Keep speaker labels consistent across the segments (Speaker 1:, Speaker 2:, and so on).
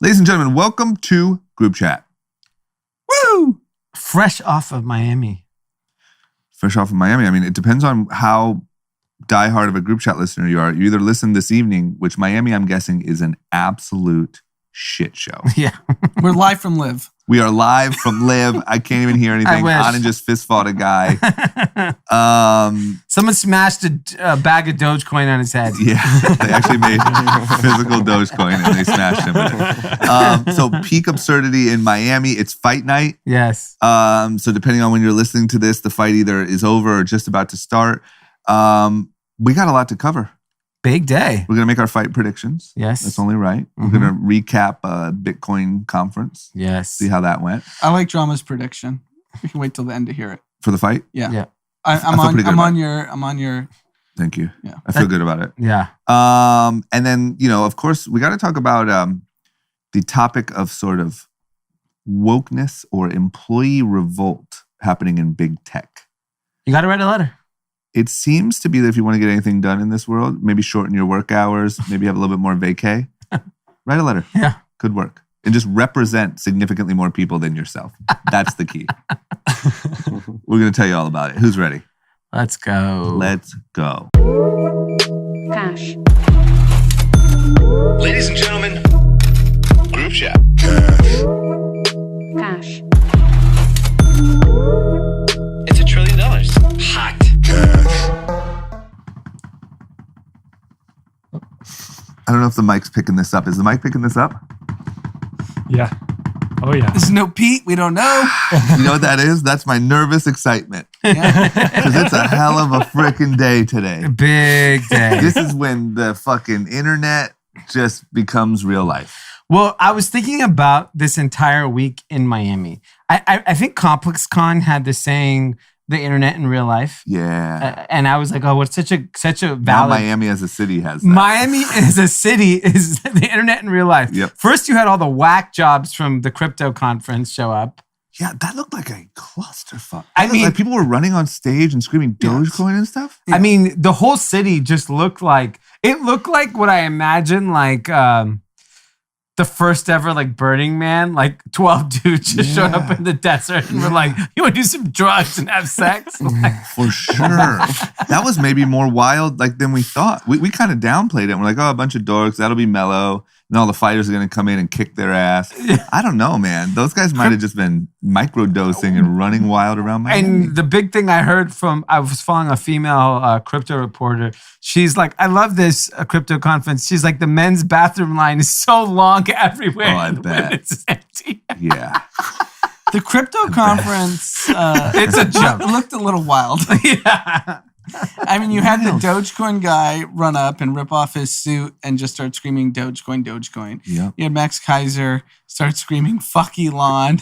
Speaker 1: Ladies and gentlemen, welcome to Group Chat.
Speaker 2: Woo! Fresh off of Miami.
Speaker 1: Fresh off of Miami. I mean, it depends on how diehard of a Group Chat listener you are. You either listen this evening, which Miami, I'm guessing, is an absolute shit show.
Speaker 2: Yeah.
Speaker 3: We're live from Live.
Speaker 1: We are live from Live. I can't even hear anything. Anand just fist fought a guy.
Speaker 2: Someone smashed a bag of Dogecoin on his head.
Speaker 1: Yeah, they actually made physical Dogecoin and they smashed him with it. So peak absurdity in Miami. It's fight night.
Speaker 2: Yes.
Speaker 1: So depending on when you're listening to this, the fight either is over or just about to start. We got a lot to cover.
Speaker 2: Big day.
Speaker 1: We're going to make our fight predictions.
Speaker 2: Yes.
Speaker 1: That's only right. We're going to recap a Bitcoin conference.
Speaker 2: Yes.
Speaker 1: See how that went.
Speaker 3: I like Drama's prediction. We can wait till the end to hear it.
Speaker 1: For the fight?
Speaker 3: Yeah. I'm on your.
Speaker 1: Thank you.
Speaker 3: Yeah.
Speaker 1: I feel good about it.
Speaker 2: Yeah.
Speaker 1: And then, of course, we got to talk about the topic of sort of wokeness or employee revolt happening in big tech.
Speaker 2: You got to write a letter.
Speaker 1: It seems to be that if you want to get anything done in this world, maybe shorten your work hours, maybe have a little bit more vacay. Write a letter.
Speaker 2: Yeah.
Speaker 1: Could work. And just represent significantly more people than yourself. That's the key. We're going to tell you all about it. Who's ready?
Speaker 2: Let's go.
Speaker 1: Let's go.
Speaker 4: Cash.
Speaker 5: Ladies and gentlemen, Group Chat.
Speaker 4: Cash.
Speaker 5: It's $1 trillion. Hot.
Speaker 1: I don't know if the mic's picking this up. Is the mic picking this up?
Speaker 6: Yeah. Oh, yeah.
Speaker 3: There's no Pete. We don't know.
Speaker 1: You know what that is? That's my nervous excitement.
Speaker 3: Yeah.
Speaker 1: Because it's a hell of a freaking day today.
Speaker 2: Big day.
Speaker 1: This is when the fucking internet just becomes real life.
Speaker 2: Well, I was thinking about this entire week in Miami. I think ComplexCon had this saying, the internet in real life.
Speaker 1: Yeah.
Speaker 2: And I was like, oh, what's such a valid...
Speaker 1: Now Miami as a city has that.
Speaker 2: Miami as a city is the internet in real life.
Speaker 1: Yep.
Speaker 2: First, you had all the whack jobs from the crypto conference show up.
Speaker 1: Yeah, that looked like a clusterfuck.
Speaker 2: I mean...
Speaker 1: like people were running on stage and screaming Dogecoin and stuff.
Speaker 2: I mean, the whole city just looked like... It looked like what I imagine, like... the first ever like Burning Man, like 12 dudes just showed up in the desert and were like, you want to do some drugs and have sex? Like,
Speaker 1: for sure. That was maybe more wild like than we thought. We kind of downplayed it. We're like, oh, a bunch of dorks, that'll be mellow. And all the fighters are going to come in and kick their ass. I don't know, man. Those guys might have just been microdosing and running wild around Miami.
Speaker 2: And the big thing I heard from, I was following a female crypto reporter. She's like, I love this crypto conference. She's like, the men's bathroom line is so long everywhere.
Speaker 1: Oh, I bet.
Speaker 2: It's empty.
Speaker 1: Yeah.
Speaker 3: The crypto conference.
Speaker 2: It's a joke.
Speaker 3: It looked a little wild.
Speaker 2: Yeah.
Speaker 3: I mean, you had the Dogecoin guy run up and rip off his suit and just start screaming Dogecoin, Dogecoin.
Speaker 1: Yep.
Speaker 3: You had Max Kaiser start screaming, fuck Elon.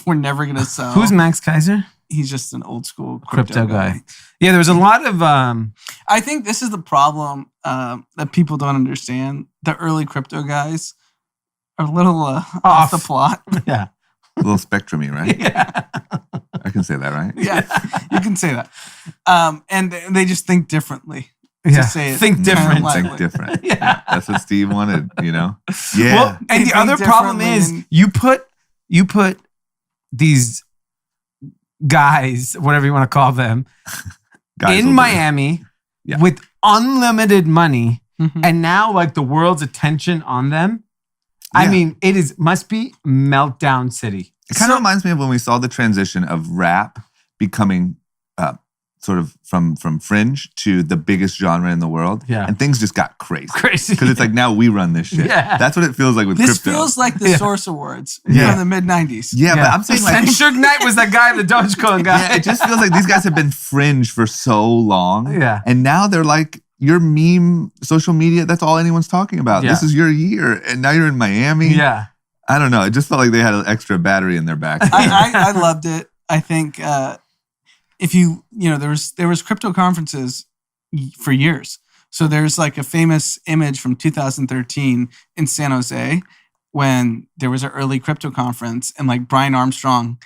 Speaker 3: We're never going to sell.
Speaker 2: Who's Max Kaiser?
Speaker 3: He's just an old school crypto guy.
Speaker 2: Yeah, there was a lot of...
Speaker 3: I think this is the problem that people don't understand. The early crypto guys are a little off the plot.
Speaker 2: Yeah.
Speaker 1: A little spectrumy, right?
Speaker 2: Yeah.
Speaker 1: I can say that, right?
Speaker 3: Yeah, you can say that. And they just think differently.
Speaker 2: Yeah.
Speaker 3: To say it
Speaker 2: Think different.
Speaker 1: Think different.
Speaker 2: Yeah.
Speaker 1: That's what Steve wanted, Yeah.
Speaker 2: Well, and the other problem is you put these guys, whatever you want to call them,
Speaker 1: Guys
Speaker 2: in Miami with unlimited money, and now like the world's attention on them.
Speaker 1: Yeah.
Speaker 2: I mean, must be meltdown city.
Speaker 1: It kind of reminds me of when we saw the transition of rap becoming sort of from fringe to the biggest genre in the world.
Speaker 2: Yeah.
Speaker 1: And things just got crazy.
Speaker 2: Crazy.
Speaker 1: Because it's like now we run this shit.
Speaker 2: Yeah.
Speaker 1: That's what it feels like with
Speaker 3: This
Speaker 1: crypto.
Speaker 3: feels like the Source Awards from the mid-90s.
Speaker 1: Yeah, but I'm saying like...
Speaker 2: And Suge Knight was that guy, the Dogecoin guy.
Speaker 1: Yeah, it just feels like these guys have been fringe for so long.
Speaker 2: Yeah.
Speaker 1: And now they're like... Your meme, social media, that's all anyone's talking about.
Speaker 2: Yeah.
Speaker 1: This is your year. And now you're in Miami.
Speaker 2: Yeah.
Speaker 1: I don't know. It just felt like they had an extra battery in their back.
Speaker 3: I loved it. I think if there was crypto conferences for years. So there's like a famous image from 2013 in San Jose when there was an early crypto conference and like Brian Armstrong,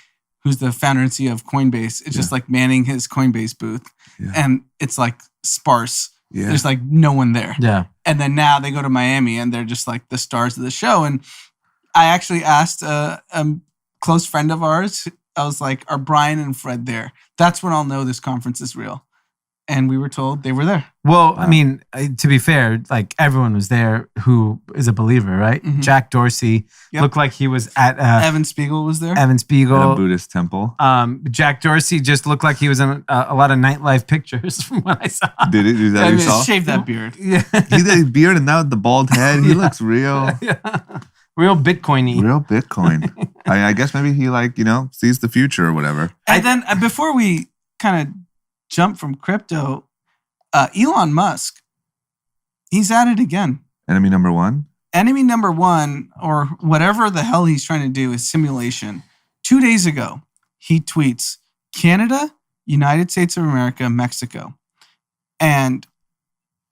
Speaker 3: who's the founder and CEO of Coinbase, is just like manning his Coinbase booth. Yeah. And it's like sparse. Yeah. There's like no one there.
Speaker 2: Yeah.
Speaker 3: And then now they go to Miami and they're just like the stars of the show. And I actually asked a close friend of ours. I was like, "Are Brian and Fred there?" That's when I'll know this conference is real. And we were told they were there.
Speaker 2: Well, I mean, to be fair, like everyone was there who is a believer, right?
Speaker 3: Mhm.
Speaker 2: Jack Dorsey looked like he was at
Speaker 3: Evan Spiegel was there.
Speaker 2: Evan
Speaker 1: At a
Speaker 2: Spiegel.
Speaker 1: Buddhist temple.
Speaker 2: Jack Dorsey just looked like he was in a lot of nightlife pictures from what I saw.
Speaker 1: Did it? Is that what you saw?
Speaker 3: Shave that beard.
Speaker 2: Yeah.
Speaker 1: He had a beard and now with the bald head. He looks real.
Speaker 2: Real Bitcoin-y.
Speaker 1: Real Bitcoin. I guess maybe he sees the future or whatever.
Speaker 3: And then before we kind of jump from crypto, Elon Musk, he's at it again.
Speaker 1: Enemy number one.
Speaker 3: Enemy number one, or whatever the hell he's trying to do, is simulation. 2 days ago, he tweets Canada, United States of America, Mexico. And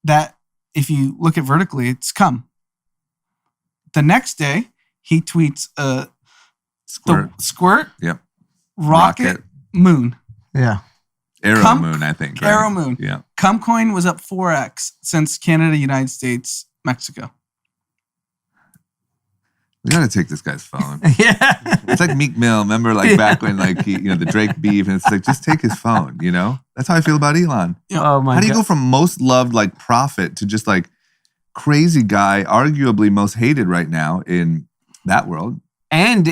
Speaker 3: that, if you look at vertically, it's come. The next day, he tweets squirt,
Speaker 1: Yep.
Speaker 3: rocket, moon.
Speaker 2: Yeah.
Speaker 1: Arrow moon, I think. Right?
Speaker 3: Arrow moon.
Speaker 1: Yeah.
Speaker 3: Cumcoin was up 4x since Canada, United States, Mexico.
Speaker 1: We gotta take this guy's phone.
Speaker 2: Yeah.
Speaker 1: It's like Meek Mill. Remember, back when, he, the Drake beef, and it's like, just take his phone. That's how I feel about Elon.
Speaker 2: Oh my
Speaker 1: How do you
Speaker 2: God.
Speaker 1: go from most loved prophet to just crazy guy, arguably most hated right now in that world?
Speaker 2: And,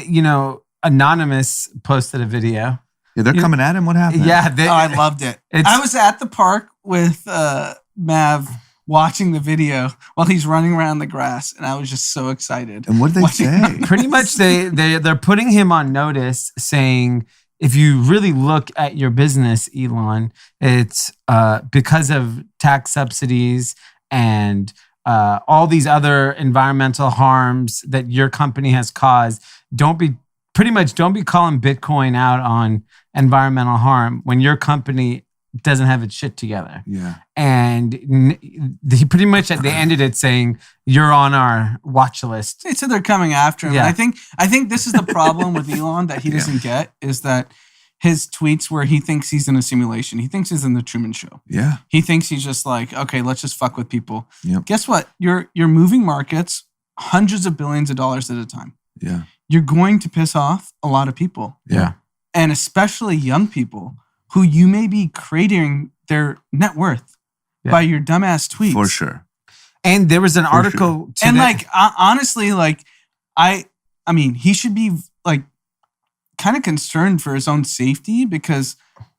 Speaker 2: Anonymous posted a video.
Speaker 1: Yeah, they're coming at him. What happened?
Speaker 2: Yeah.
Speaker 3: I loved it. I was at the park with Mav watching the video while he's running around the grass, and I was just so excited.
Speaker 1: And what did they say?
Speaker 2: Pretty much they're putting him on notice saying, if you really look at your business, Elon, it's because of tax subsidies and all these other environmental harms that your company has caused. Don't be calling Bitcoin out on environmental harm when your company doesn't have its shit together.
Speaker 1: Yeah.
Speaker 2: And he pretty much they ended it saying, you're on our watch list.
Speaker 3: They said they're coming after him.
Speaker 2: Yeah.
Speaker 3: And I think this is the problem with Elon that he doesn't get, is that his tweets where he thinks he's in a simulation. He thinks he's in the Truman Show.
Speaker 1: Yeah.
Speaker 3: He thinks he's just like, okay, let's just fuck with people.
Speaker 1: Yep.
Speaker 3: Guess what? You're moving markets hundreds of billions of dollars at a time.
Speaker 1: Yeah.
Speaker 3: You're going to piss off a lot of people.
Speaker 1: Yeah.
Speaker 3: And especially young people who you may be creating their net worth by your dumbass tweets.
Speaker 1: For sure.
Speaker 2: And there was an article.
Speaker 3: Sure. And honestly, I mean, he should be kind of concerned for his own safety, because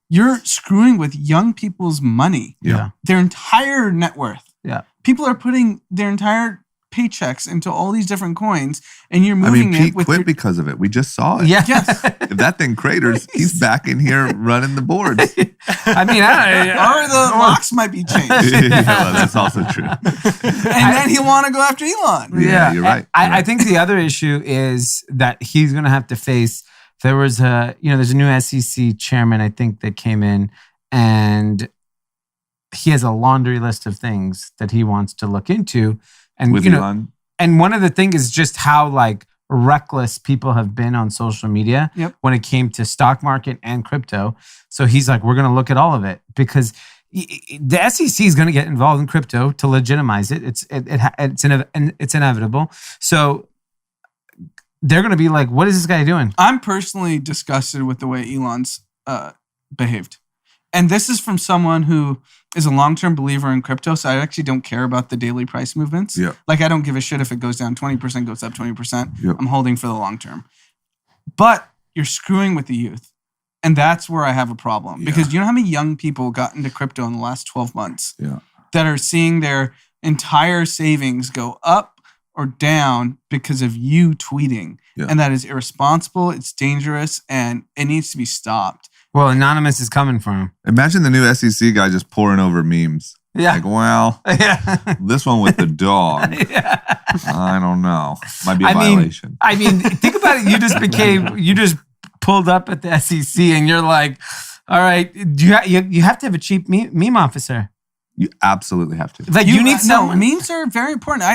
Speaker 3: you're screwing with young people's money.
Speaker 1: Yeah.
Speaker 3: Their entire net worth.
Speaker 2: Yeah.
Speaker 3: People are putting their entire paychecks into all these different coins, and you're moving
Speaker 1: Pete
Speaker 3: it with
Speaker 1: quit because of it. We just saw it.
Speaker 2: Yeah.
Speaker 3: Yes.
Speaker 1: If that thing craters, he's back in here running the boards.
Speaker 2: I mean,
Speaker 3: or the locks might be changed.
Speaker 1: Yeah, well, that's also true.
Speaker 3: And then he'll want to go after Elon.
Speaker 1: Yeah, you're right.
Speaker 2: I think the other issue is that he's going to have to face. There's a new SEC chairman, I think, that came in, and he has a laundry list of things that he wants to look into. And
Speaker 1: With Elon.
Speaker 2: And one of the things is just how reckless people have been on social media when it came to stock market and crypto. So he's like, we're going to look at all of it, because the SEC is going to get involved in crypto to legitimize it. It's inevitable. So they're going to be like, what is this guy doing?
Speaker 3: I'm personally disgusted with the way Elon's behaved. And this is from someone who is a long-term believer in crypto, so I actually don't care about the daily price movements.
Speaker 1: Yeah.
Speaker 3: I don't give a shit if it goes down 20%, goes up 20%.
Speaker 1: Yep.
Speaker 3: I'm holding for the long term. But you're screwing with the youth. And that's where I have a problem. Because you know how many young people got into crypto in the last 12 months that are seeing their entire savings go up or down because of you tweeting. Yeah. And that is irresponsible, it's dangerous, and it needs to be stopped.
Speaker 2: Well, Anonymous is coming for him.
Speaker 1: Imagine the new SEC guy just pouring over memes.
Speaker 2: Yeah.
Speaker 1: This one with the dog. I don't know. Might be a violation.
Speaker 2: I mean, think about it. You just pulled up at the SEC and you're like, all right, you have to have a cheap meme officer.
Speaker 1: You absolutely have to.
Speaker 2: You need someone.
Speaker 3: Memes are very important.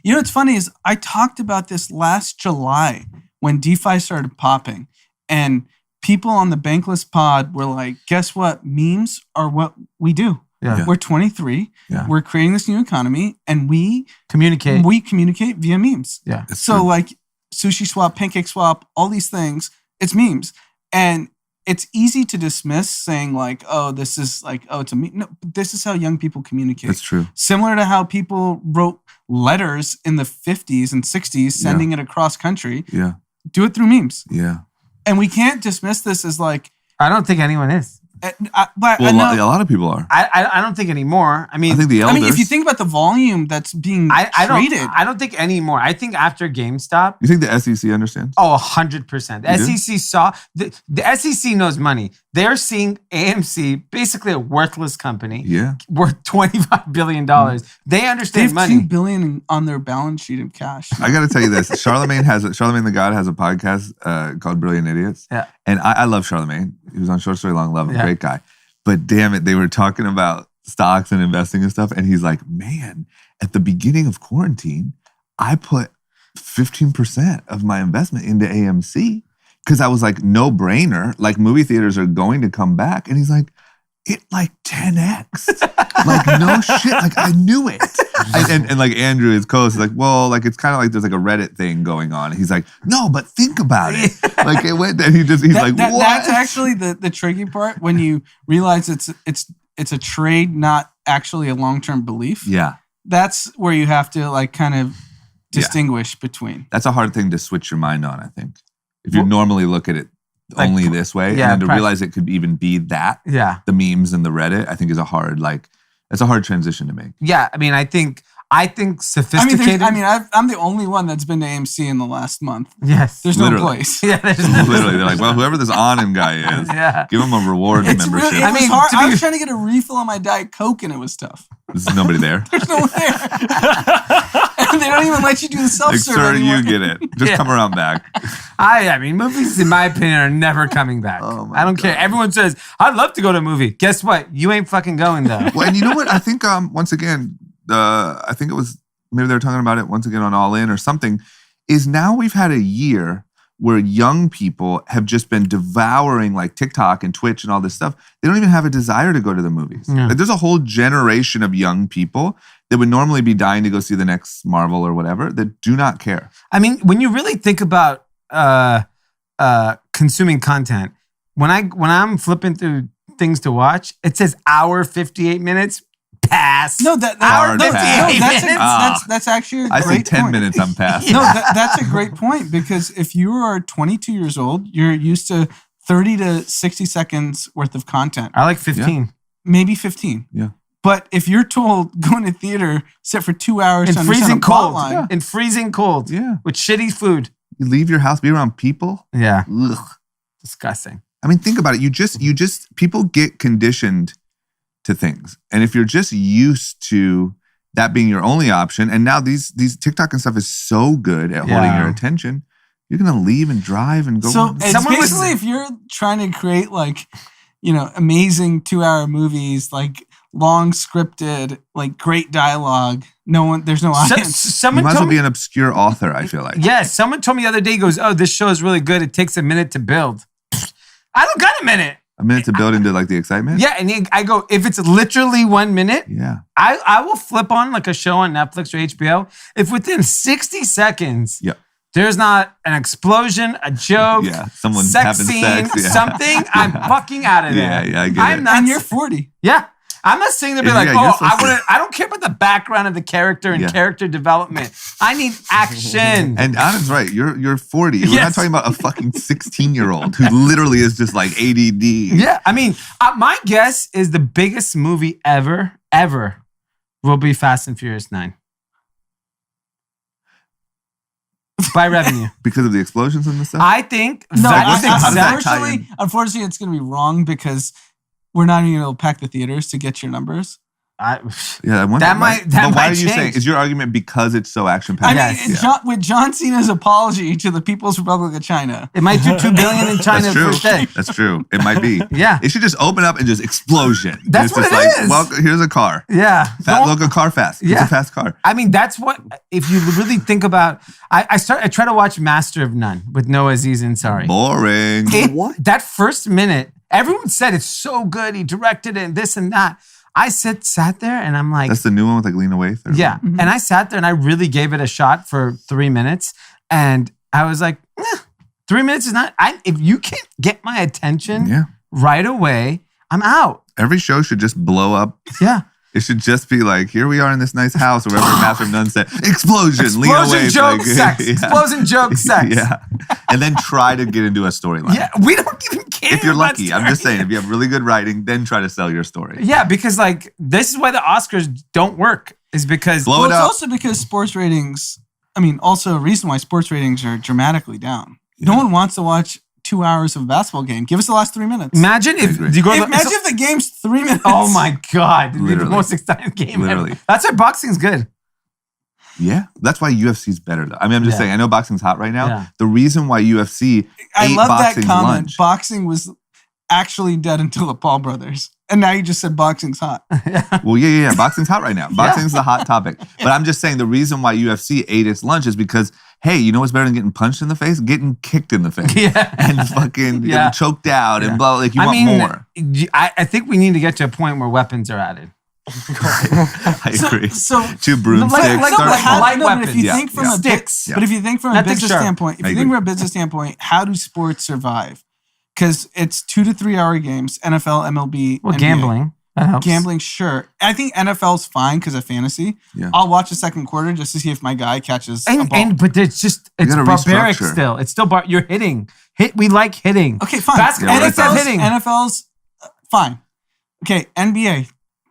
Speaker 3: What's funny is I talked about this last July when DeFi started popping, and people on the Bankless pod were like, guess what? Memes are what we do. Yeah. We're 23. Yeah. We're creating this new economy, and we communicate via memes.
Speaker 2: Yeah.
Speaker 3: So Sushi Swap, Pancake Swap, all these things. It's memes. And it's easy to dismiss saying like, oh, this is like, oh, it's a meme. No, this is how young people communicate.
Speaker 1: That's true.
Speaker 3: Similar to how people wrote letters in the 50s and 60s, sending it across country.
Speaker 1: Yeah.
Speaker 3: Do it through memes.
Speaker 1: Yeah.
Speaker 3: And we can't dismiss this as like...
Speaker 2: I don't think anyone is.
Speaker 3: But
Speaker 1: Well, a lot of people are.
Speaker 2: I don't think anymore. I mean,
Speaker 1: I think the elders.
Speaker 3: if you think about the volume that's being traded...
Speaker 2: I don't think anymore. I think after GameStop...
Speaker 1: You think the SEC understands?
Speaker 2: Oh, 100%. The
Speaker 1: You do?
Speaker 2: SEC saw... The SEC knows money. They're seeing AMC, basically a worthless company,
Speaker 1: Yeah.
Speaker 2: worth $25 billion. They
Speaker 3: They
Speaker 2: understand
Speaker 3: have
Speaker 2: money.
Speaker 3: $2 billion on their balance sheet in cash.
Speaker 1: I got to tell you this. Charlemagne the God has a podcast called Brilliant Idiots.
Speaker 2: Yeah.
Speaker 1: And I love Charlemagne. He was on Short Story Long Love, a
Speaker 2: Yeah.
Speaker 1: great guy. But damn it, they were talking about stocks and investing and stuff. And he's like, man, at the beginning of quarantine, I put 15% of my investment into AMC because I was like, no brainer. Like movie theaters are going to come back. And he's like, it like 10x. Like no shit. Like I knew it. And like Andrew, his co-host, is like, well, like it's kind of like there's like a Reddit thing going on. And he's like, no, but think about it. Like it went, and he's like, what?
Speaker 3: That's actually the tricky part when you realize it's a trade, not actually a long-term belief.
Speaker 1: Yeah.
Speaker 3: That's where you have to like kind of distinguish between.
Speaker 1: That's a hard thing to switch your mind on, I think. If you normally look at it
Speaker 2: Like,
Speaker 1: only this way,
Speaker 2: yeah,
Speaker 1: and then to realize it could even be that,
Speaker 2: Yeah.
Speaker 1: the memes and the Reddit, I think is a hard transition to make.
Speaker 2: Yeah. I mean, I think sophisticated...
Speaker 3: I'm the only one that's been to AMC in the last month.
Speaker 2: Yes.
Speaker 3: There's
Speaker 1: Literally.
Speaker 3: no place.
Speaker 2: Yeah, there's no...
Speaker 1: Literally, they're like, well, whoever this Anand guy is,
Speaker 2: Yeah.
Speaker 1: give him a rewards
Speaker 3: It's
Speaker 1: membership.
Speaker 3: really, it
Speaker 2: I
Speaker 3: was
Speaker 2: mean,
Speaker 3: hard.
Speaker 2: to be-
Speaker 3: I was trying to get a refill on my Diet Coke and it was tough.
Speaker 1: There's nobody there.
Speaker 3: There's no one there. And they don't even let you do the
Speaker 1: Like,
Speaker 3: self-serve
Speaker 1: sir,
Speaker 3: anymore.
Speaker 1: you get it. Just
Speaker 2: Yeah.
Speaker 1: come around back.
Speaker 2: I mean, movies, in my opinion, are never coming back.
Speaker 1: Oh my
Speaker 2: I don't care.
Speaker 1: God.
Speaker 2: Everyone says, I'd love to go to a movie. Guess what? You ain't fucking going, though.
Speaker 1: Well, and you know what? I think once again, I think it was maybe they were talking about it once again on All In or something. Is now we've had a year where young people have just been devouring like TikTok and Twitch and all this stuff. They don't even have a desire to go to the movies.
Speaker 2: Yeah.
Speaker 1: Like, there's a whole generation of young people that would normally be dying to go see the next Marvel or whatever that do not care.
Speaker 2: I mean, when you really think about consuming content, when I'm flipping through things to watch, it says hour 58 minutes. Pass.
Speaker 3: No, that's
Speaker 1: Hard pass.
Speaker 3: that's actually a
Speaker 1: I
Speaker 3: great
Speaker 1: say 10
Speaker 3: point.
Speaker 1: minutes, I'm past.
Speaker 3: No, that's a great point because if you are 22 years old, you're used to 30 to 60 seconds worth of content,
Speaker 2: I like 15.
Speaker 3: maybe 15.
Speaker 1: Yeah.
Speaker 3: But if you're told go in a theater, sit for 2 hours
Speaker 2: In
Speaker 3: to understand
Speaker 2: freezing
Speaker 3: a plot
Speaker 2: cold.
Speaker 3: line,
Speaker 2: In freezing cold.
Speaker 1: Yeah.
Speaker 2: With shitty food.
Speaker 1: You leave your house, be around people.
Speaker 2: Yeah.
Speaker 1: Ugh.
Speaker 2: Disgusting.
Speaker 1: I mean, think about it. You just people get conditioned to things. And if you're just used to that being your only option, and now these TikTok and stuff is so good at holding
Speaker 2: Yeah.
Speaker 1: your attention, you're gonna leave and drive and go.
Speaker 3: So it's
Speaker 2: Someone was-
Speaker 3: basically if you're trying to create like, amazing 2-hour movies, like long scripted, like great dialogue, there's no
Speaker 2: So-
Speaker 3: audience.
Speaker 1: you
Speaker 2: someone
Speaker 1: might as well
Speaker 2: told
Speaker 1: be
Speaker 2: me,
Speaker 1: an obscure author, I feel like.
Speaker 2: yes, someone told me the other day, he goes, oh, this show is really good. It takes a minute to build. I don't got a minute.
Speaker 1: A minute to build into like the excitement.
Speaker 2: Yeah, and I go, if it's literally 1 minute,
Speaker 1: Yeah.
Speaker 2: I will flip on like a show on Netflix or HBO. If within 60 seconds,
Speaker 1: Yeah.
Speaker 2: there's not an explosion, a joke,
Speaker 1: Yeah. Someone
Speaker 2: sex
Speaker 1: having
Speaker 2: scene,
Speaker 1: sex. Yeah.
Speaker 2: something, I'm fucking out of there.
Speaker 1: Yeah, I get
Speaker 2: I'm
Speaker 1: it.
Speaker 2: not,
Speaker 3: And you're 40.
Speaker 2: yeah. I'm not sitting there being
Speaker 1: Yeah,
Speaker 2: like,
Speaker 1: you're
Speaker 2: oh,
Speaker 1: supposed to.
Speaker 2: I don't care about the background of the character and
Speaker 1: Yeah.
Speaker 2: character development. I need action.
Speaker 1: And Anand's right. You're 40. We're not
Speaker 2: Yes.
Speaker 1: talking about a fucking 16-year-old who literally is just like ADD.
Speaker 2: Yeah, I mean, my guess is the biggest movie ever will be Fast and Furious 9. By revenue.
Speaker 1: Because of the explosions and the stuff.
Speaker 2: I think
Speaker 3: No,
Speaker 2: that is
Speaker 1: how does that
Speaker 2: exactly.
Speaker 1: tie in?
Speaker 3: unfortunately, it's going to be wrong because we're not even going to pack the theaters to get your numbers.
Speaker 1: Yeah, I wonder.
Speaker 2: That might- that
Speaker 1: but why
Speaker 2: might
Speaker 1: are you saying?
Speaker 2: change.
Speaker 1: Is your argument because it's so action
Speaker 3: I
Speaker 1: packed?
Speaker 3: mean, with John Cena's apology to the People's Republic of China.
Speaker 2: It might do $2 billion in China
Speaker 1: That's
Speaker 2: the
Speaker 1: true.
Speaker 2: first day.
Speaker 1: That's true. It might be.
Speaker 2: Yeah.
Speaker 1: It should just open up and just explosion.
Speaker 2: That's
Speaker 1: it's
Speaker 2: what
Speaker 1: just
Speaker 2: it is.
Speaker 1: Well, here's a car.
Speaker 2: Yeah. Don't-
Speaker 1: Look, a car fast. It's
Speaker 2: Yeah.
Speaker 1: a fast car.
Speaker 2: I mean, that's what, if you really think about, I try to watch Master of None with Noah Aziz Ansari.
Speaker 1: Boring.
Speaker 2: That first minute, everyone said it's so good. He directed it and this and that. I sat there and I'm like,
Speaker 1: That's the new one with like Lena Waithe.
Speaker 2: yeah. And I sat there and I really gave it a shot for 3 minutes. And I was like, 3 minutes is not. If you can't get my attention
Speaker 1: Yeah.
Speaker 2: right away, I'm out.
Speaker 1: Every show should just blow up.
Speaker 2: Yeah.
Speaker 1: It should just be like, here we are in this nice house, or whatever Master of None said. Explosion, lean away.
Speaker 2: Explosion, joke,
Speaker 1: like,
Speaker 2: sex.
Speaker 1: yeah.
Speaker 2: Explosion, joke, sex.
Speaker 1: Yeah. And then try to get into a storyline.
Speaker 2: Yeah, we don't even care.
Speaker 1: If you're
Speaker 2: about
Speaker 1: lucky, I'm just saying, if you have really good writing, then try to sell your story.
Speaker 2: Yeah, because like this is why the Oscars don't work. Is because
Speaker 1: Blow
Speaker 3: Well,
Speaker 1: it
Speaker 3: it's
Speaker 1: up.
Speaker 3: also because sports ratings. I mean, also a reason why sports ratings are dramatically down. No one wants to watch 2 hours of a basketball game. Give us the last 3 minutes.
Speaker 2: imagine if
Speaker 1: agree.
Speaker 2: you go.
Speaker 3: Imagine if the game's 3 minutes.
Speaker 2: Oh my God! It'd be the
Speaker 1: Literally.
Speaker 2: most exciting game
Speaker 1: Literally.
Speaker 2: ever. That's why boxing's good.
Speaker 1: Yeah. That's why UFC's better, though. I mean, I'm just
Speaker 2: Yeah.
Speaker 1: saying, I know boxing's hot right now.
Speaker 2: Yeah.
Speaker 1: The reason why UFC
Speaker 3: I
Speaker 1: ate
Speaker 3: love that
Speaker 1: boxing's
Speaker 3: comment.
Speaker 1: lunch.
Speaker 3: Boxing was actually dead until the Paul brothers. And now you just said boxing's hot.
Speaker 1: Well, yeah. Boxing's hot right now. Boxing's the hot topic. But I'm just saying the reason why UFC ate its lunch is because, hey, you know what's better than getting punched in the face? Getting kicked in the face.
Speaker 2: Yeah.
Speaker 1: And fucking
Speaker 2: Yeah.
Speaker 1: getting choked out and blah. Like, you
Speaker 2: I
Speaker 1: want
Speaker 2: mean,
Speaker 1: more.
Speaker 2: I think we need to get to a point where weapons are added.
Speaker 1: I agree.
Speaker 3: So
Speaker 1: Two broomsticks.
Speaker 2: like
Speaker 1: start
Speaker 2: light
Speaker 1: small.
Speaker 2: light
Speaker 3: but if you
Speaker 2: weapons.
Speaker 3: think from
Speaker 1: Yeah.
Speaker 3: a
Speaker 2: Sticks.
Speaker 3: But if you think from a
Speaker 2: Nothing
Speaker 3: business
Speaker 2: sharp.
Speaker 3: standpoint, if
Speaker 1: I
Speaker 3: you think
Speaker 1: agree.
Speaker 3: from a business standpoint, how do sports survive? Because it's 2 to 3 hour games. NFL, MLB,
Speaker 2: Well,
Speaker 3: NBA.
Speaker 2: gambling. That helps.
Speaker 3: Gambling, sure. I think NFL's fine because of fantasy.
Speaker 1: Yeah.
Speaker 3: I'll watch the second quarter just to see if my guy catches a ball.
Speaker 2: But it's just it's
Speaker 1: gotta
Speaker 2: barbaric
Speaker 1: restructure.
Speaker 2: still. It's still you're hitting. We like hitting.
Speaker 3: Okay, fine.
Speaker 2: Basketball,
Speaker 1: Yeah,
Speaker 2: let's have
Speaker 1: right.
Speaker 2: hitting.
Speaker 3: NFL's fine. Okay, NBA,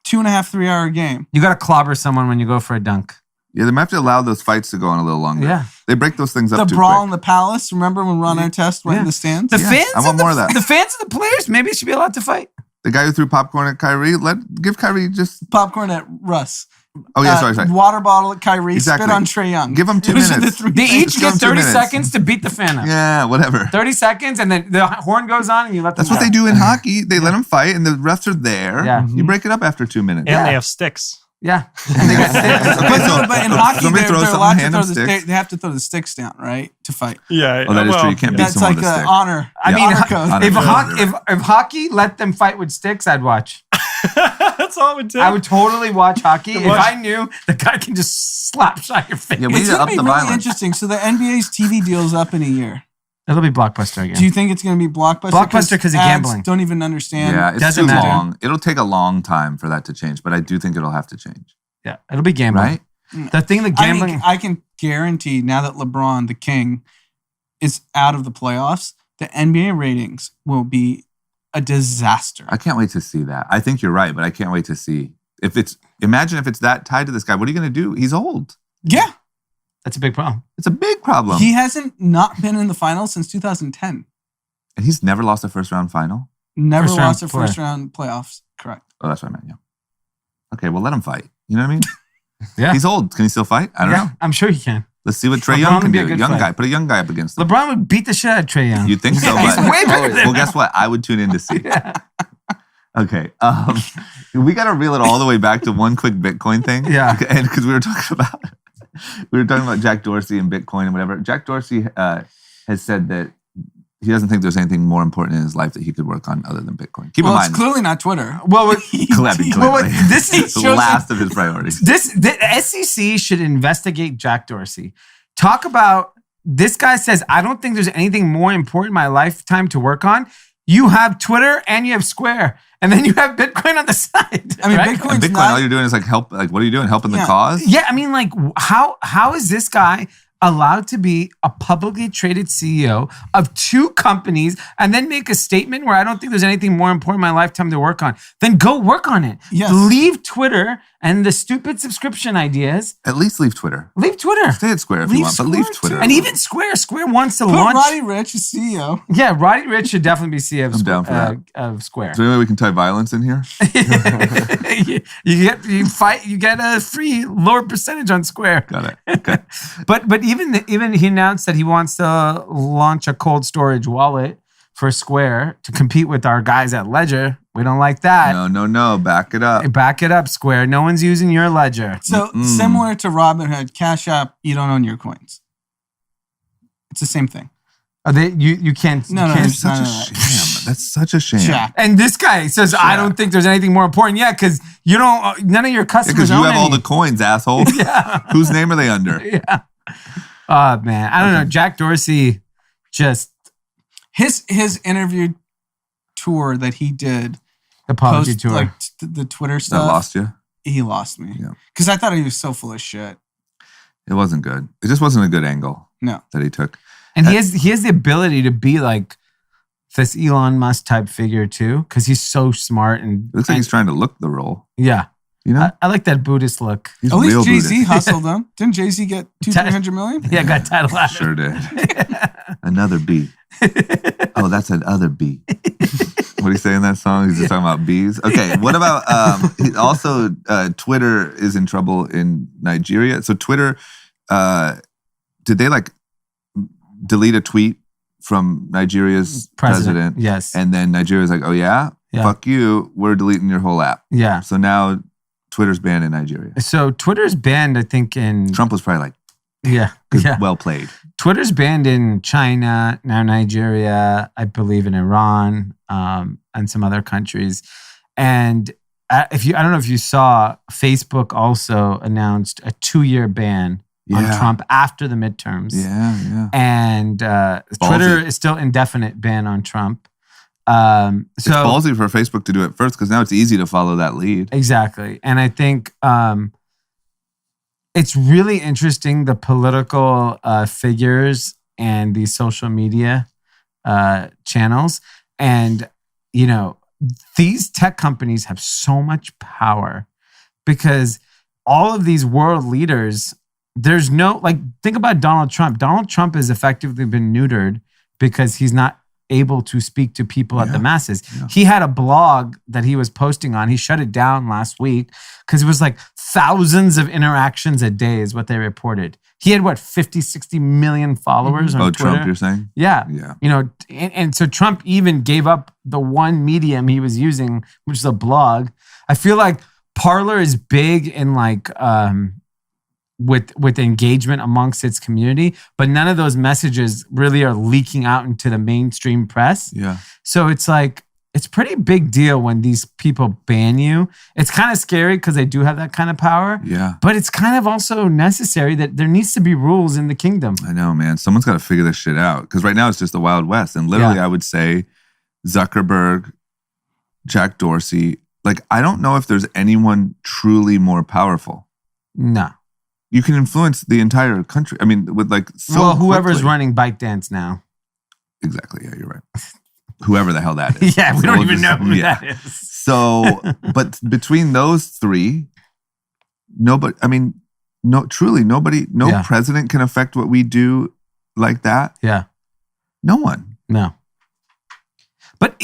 Speaker 3: 2.5, 3 hour game.
Speaker 2: You got to clobber someone when you go for a dunk.
Speaker 1: Yeah, they might have to allow those fights to go on a little longer.
Speaker 2: Yeah.
Speaker 1: They break those things
Speaker 3: The
Speaker 1: up too
Speaker 3: brawl
Speaker 1: quick.
Speaker 3: in the palace. Remember when Ron Artest went in the stands?
Speaker 2: The
Speaker 1: Yeah,
Speaker 2: fans,
Speaker 1: I want more of that.
Speaker 2: The fans and the players maybe should be allowed to fight.
Speaker 1: The guy who threw popcorn at Kyrie, give Kyrie just...
Speaker 3: Popcorn at Russ.
Speaker 1: Oh, yeah, sorry.
Speaker 3: Water bottle at Kyrie.
Speaker 1: Exactly.
Speaker 3: Spit on Trae Young.
Speaker 1: Give him 2
Speaker 3: Those are the
Speaker 1: minutes.
Speaker 3: three
Speaker 2: They
Speaker 3: things.
Speaker 2: each
Speaker 1: give them
Speaker 2: get
Speaker 1: 2
Speaker 2: 30
Speaker 1: minutes.
Speaker 2: seconds to beat the fan up.
Speaker 1: Yeah, whatever.
Speaker 2: 30 seconds, and then the horn goes on, and you let them
Speaker 1: That's what
Speaker 2: go.
Speaker 1: they do in hockey. They let them fight, and the refs are there.
Speaker 2: Yeah.
Speaker 1: You break it up after 2 minutes.
Speaker 6: And they have sticks.
Speaker 2: Yeah.
Speaker 1: Okay, so
Speaker 3: But in hockey,
Speaker 1: somebody
Speaker 3: they're
Speaker 1: throws something,
Speaker 3: allowed to
Speaker 1: hand
Speaker 3: throw
Speaker 1: them
Speaker 3: the
Speaker 1: sticks.
Speaker 3: they have to throw the sticks down, right, to fight.
Speaker 6: Yeah.
Speaker 1: Oh, that is true. You can't beat
Speaker 3: That's
Speaker 1: someone
Speaker 3: like
Speaker 1: with a
Speaker 3: an
Speaker 1: stick.
Speaker 3: honor.
Speaker 2: I
Speaker 1: Yeah.
Speaker 2: mean,
Speaker 3: honor code.
Speaker 1: Honor
Speaker 2: if,
Speaker 1: code,
Speaker 2: hockey,
Speaker 1: right.
Speaker 2: if hockey let them fight with sticks, I'd watch.
Speaker 6: That's all it would take.
Speaker 2: I would totally watch hockey if
Speaker 6: watch-
Speaker 2: I knew the guy can just slap shot your face.
Speaker 1: Yeah, we
Speaker 3: It's
Speaker 1: need to
Speaker 3: going
Speaker 1: up
Speaker 3: to be
Speaker 1: the
Speaker 3: really
Speaker 1: violence.
Speaker 3: interesting. So the NBA's TV deal's up in a year.
Speaker 2: It'll be Blockbuster again.
Speaker 3: Do you think it's going to be Blockbuster?
Speaker 2: Blockbuster 'cause of
Speaker 3: ads
Speaker 2: gambling.
Speaker 3: Don't even understand.
Speaker 1: Yeah, it's
Speaker 2: Doesn't
Speaker 1: too
Speaker 2: matter.
Speaker 1: long. It'll take a long time for that to change, but I do think it'll have to change.
Speaker 2: Yeah, it'll be gambling.
Speaker 1: Right?
Speaker 2: The thing that
Speaker 3: I
Speaker 2: gambling.
Speaker 3: mean, I can guarantee now that LeBron, the king, is out of the playoffs, the NBA ratings will be a disaster.
Speaker 1: I can't wait to see that. I think you're right, but I can't wait to see. Imagine if it's that tied to this guy. What are you going to do? He's old.
Speaker 3: Yeah.
Speaker 2: That's a big problem.
Speaker 1: It's a big problem.
Speaker 3: He hasn't not been in the finals since 2010.
Speaker 1: And he's never lost a first round final.
Speaker 3: Never
Speaker 2: First round
Speaker 3: lost a
Speaker 2: play.
Speaker 3: first round playoffs. Correct.
Speaker 1: Oh, that's what I meant. Yeah. Okay, well, let him fight. You know what I mean?
Speaker 2: Yeah.
Speaker 1: He's old. Can he still fight? I don't know.
Speaker 2: I'm sure he can.
Speaker 1: Let's see what Trae
Speaker 2: LeBron
Speaker 1: Young can
Speaker 2: would be a
Speaker 1: do.
Speaker 2: good
Speaker 1: Young
Speaker 2: fight.
Speaker 1: guy. Put a young guy up against him.
Speaker 2: LeBron would beat the shit out of Trae Young.
Speaker 1: You'd think so,
Speaker 2: He's
Speaker 1: but
Speaker 2: way better than
Speaker 1: well,
Speaker 2: him.
Speaker 1: guess what? I would tune in to see. Okay, we got to reel it all the way back to one quick Bitcoin thing.
Speaker 2: Yeah.
Speaker 1: And because we were talking about Jack Dorsey and Bitcoin and whatever. Jack Dorsey has said that he doesn't think there's anything more important in his life that he could work on other than Bitcoin. Keep
Speaker 3: Well,
Speaker 1: in
Speaker 3: it's
Speaker 1: mind,
Speaker 3: clearly not Twitter.
Speaker 2: Well,
Speaker 1: clearly.
Speaker 2: this
Speaker 1: It's the
Speaker 2: shows
Speaker 1: last of his priorities.
Speaker 2: the SEC should investigate Jack Dorsey. Talk about this guy says, I don't think there's anything more important in my lifetime to work on. You have Twitter and you have Square, and then you have Bitcoin on the side.
Speaker 3: I mean,
Speaker 2: right?
Speaker 1: And
Speaker 3: Bitcoin's
Speaker 1: Bitcoin,
Speaker 3: not.
Speaker 1: all you're doing is like help. Like, what are you doing? Helping the
Speaker 3: Yeah.
Speaker 1: cause?
Speaker 2: Yeah, I mean, like, how is this guy allowed to be a publicly traded CEO of two companies and then make a statement where I don't think there's anything more important in my lifetime to work on? Then go work on it.
Speaker 3: Yes.
Speaker 2: Leave Twitter and the stupid subscription ideas.
Speaker 1: At least leave Twitter.
Speaker 2: Leave Twitter.
Speaker 1: Stay at Square if
Speaker 3: Leave
Speaker 1: you want, but leave
Speaker 3: Square,
Speaker 1: Twitter.
Speaker 3: too.
Speaker 2: And even Square wants to
Speaker 3: Put
Speaker 2: launch.
Speaker 3: Roddy Rich as CEO.
Speaker 2: Yeah, Roddy Rich should definitely be CEO of,
Speaker 1: I'm down for that.
Speaker 2: of Square.
Speaker 1: Is there any way we can tie violence in here?
Speaker 2: you get a free lower percentage on Square.
Speaker 1: Got it. Okay.
Speaker 2: But even he announced that he wants to launch a cold storage wallet for Square to compete with our guys at Ledger. We don't like that.
Speaker 1: No. Back it up.
Speaker 2: Back it up, Square. No one's using your Ledger.
Speaker 3: So similar to Robinhood, Cash App, you don't own your coins. It's the same thing.
Speaker 2: You can't.
Speaker 3: No,
Speaker 2: you
Speaker 3: no,
Speaker 2: can't-
Speaker 3: it's
Speaker 1: Such a
Speaker 3: no.
Speaker 1: sham. That's such a sham.
Speaker 3: Shaq.
Speaker 2: And this guy says, I don't think there's anything more important. Yeah, because you don't. None of your customers
Speaker 1: Because you
Speaker 2: own
Speaker 1: have all
Speaker 2: any.
Speaker 1: the coins, asshole.
Speaker 2: Yeah.
Speaker 1: Whose name are they under?
Speaker 2: Yeah. Oh man, I don't know. Jack Dorsey just
Speaker 3: his interview tour that he did,
Speaker 2: apology tour.
Speaker 3: like the Twitter
Speaker 1: That
Speaker 3: stuff.
Speaker 1: lost you?
Speaker 3: He lost me.
Speaker 1: Yeah.
Speaker 3: Because I thought he was so full of shit.
Speaker 1: It wasn't good. It just wasn't a good angle
Speaker 3: No.
Speaker 1: that he took.
Speaker 2: And he has the ability to be like this Elon Musk type figure too, because he's so smart and
Speaker 1: It looks like he's trying to look the role.
Speaker 2: yeah.
Speaker 1: You know?
Speaker 2: I like that Buddhist look.
Speaker 1: He's
Speaker 3: At
Speaker 1: real
Speaker 3: least Jay-Z
Speaker 1: Buddhist.
Speaker 3: hustled him. Didn't Jay-Z get 300 million?
Speaker 2: Yeah, got title out.
Speaker 1: Sure did. Another B. Oh, that's another B. What do you say in that song? He's just talking about bees. Okay, what about also Twitter is in trouble in Nigeria. So Twitter, did they like delete a tweet from Nigeria's president?
Speaker 2: Yes.
Speaker 1: And then Nigeria's like, oh yeah? Fuck you. We're deleting your whole app.
Speaker 2: Yeah.
Speaker 1: So now Twitter's banned in Nigeria.
Speaker 2: So Twitter's banned, I think, in
Speaker 1: Trump was probably like,
Speaker 2: yeah.
Speaker 1: well played.
Speaker 2: Twitter's banned in China, now Nigeria, I believe in Iran, and some other countries. And I don't know if you saw, Facebook also announced a 2-year ban on Trump after the midterms.
Speaker 1: Yeah.
Speaker 2: And Twitter is still indefinite ban on Trump.
Speaker 1: It's ballsy for Facebook to do it first because now it's easy to follow that lead.
Speaker 2: Exactly. And I think it's really interesting, the political figures and the social media channels. And, you know, these tech companies have so much power because all of these world leaders, there's no, like, think about Donald Trump. Donald Trump has effectively been neutered because he's not able to speak to people at the masses. Yeah. He had a blog that he was posting on. He shut it down last week because it was like thousands of interactions a day is what they reported. He had 50, 60 million followers on Twitter.
Speaker 1: Trump, you're saying?
Speaker 2: Yeah.
Speaker 1: Yeah.
Speaker 2: You know, and so Trump even gave up the one medium he was using, which is a blog. I feel like Parler is big in like with engagement amongst its community, but none of those messages really are leaking out into the mainstream press.
Speaker 1: Yeah.
Speaker 2: So it's like, it's pretty big deal when these people ban you. It's kind of scary because they do have that kind of power.
Speaker 1: Yeah.
Speaker 2: But it's kind of also necessary that there needs to be rules in the kingdom.
Speaker 1: I know, man. Someone's got to figure this shit out because right now it's just the Wild West. And literally, I would say Zuckerberg, Jack Dorsey, like, I don't know if there's anyone truly more powerful.
Speaker 2: No.
Speaker 1: You can influence the entire country. I mean, with like
Speaker 2: whoever's
Speaker 1: quickly.
Speaker 2: running ByteDance now.
Speaker 1: Exactly. Yeah, you're right. Whoever the hell that is.
Speaker 2: Yeah, we don't even know who that is.
Speaker 1: So, but between those three, nobody, I mean, truly nobody, president can affect what we do like that.
Speaker 2: Yeah.
Speaker 1: No one.
Speaker 2: No. But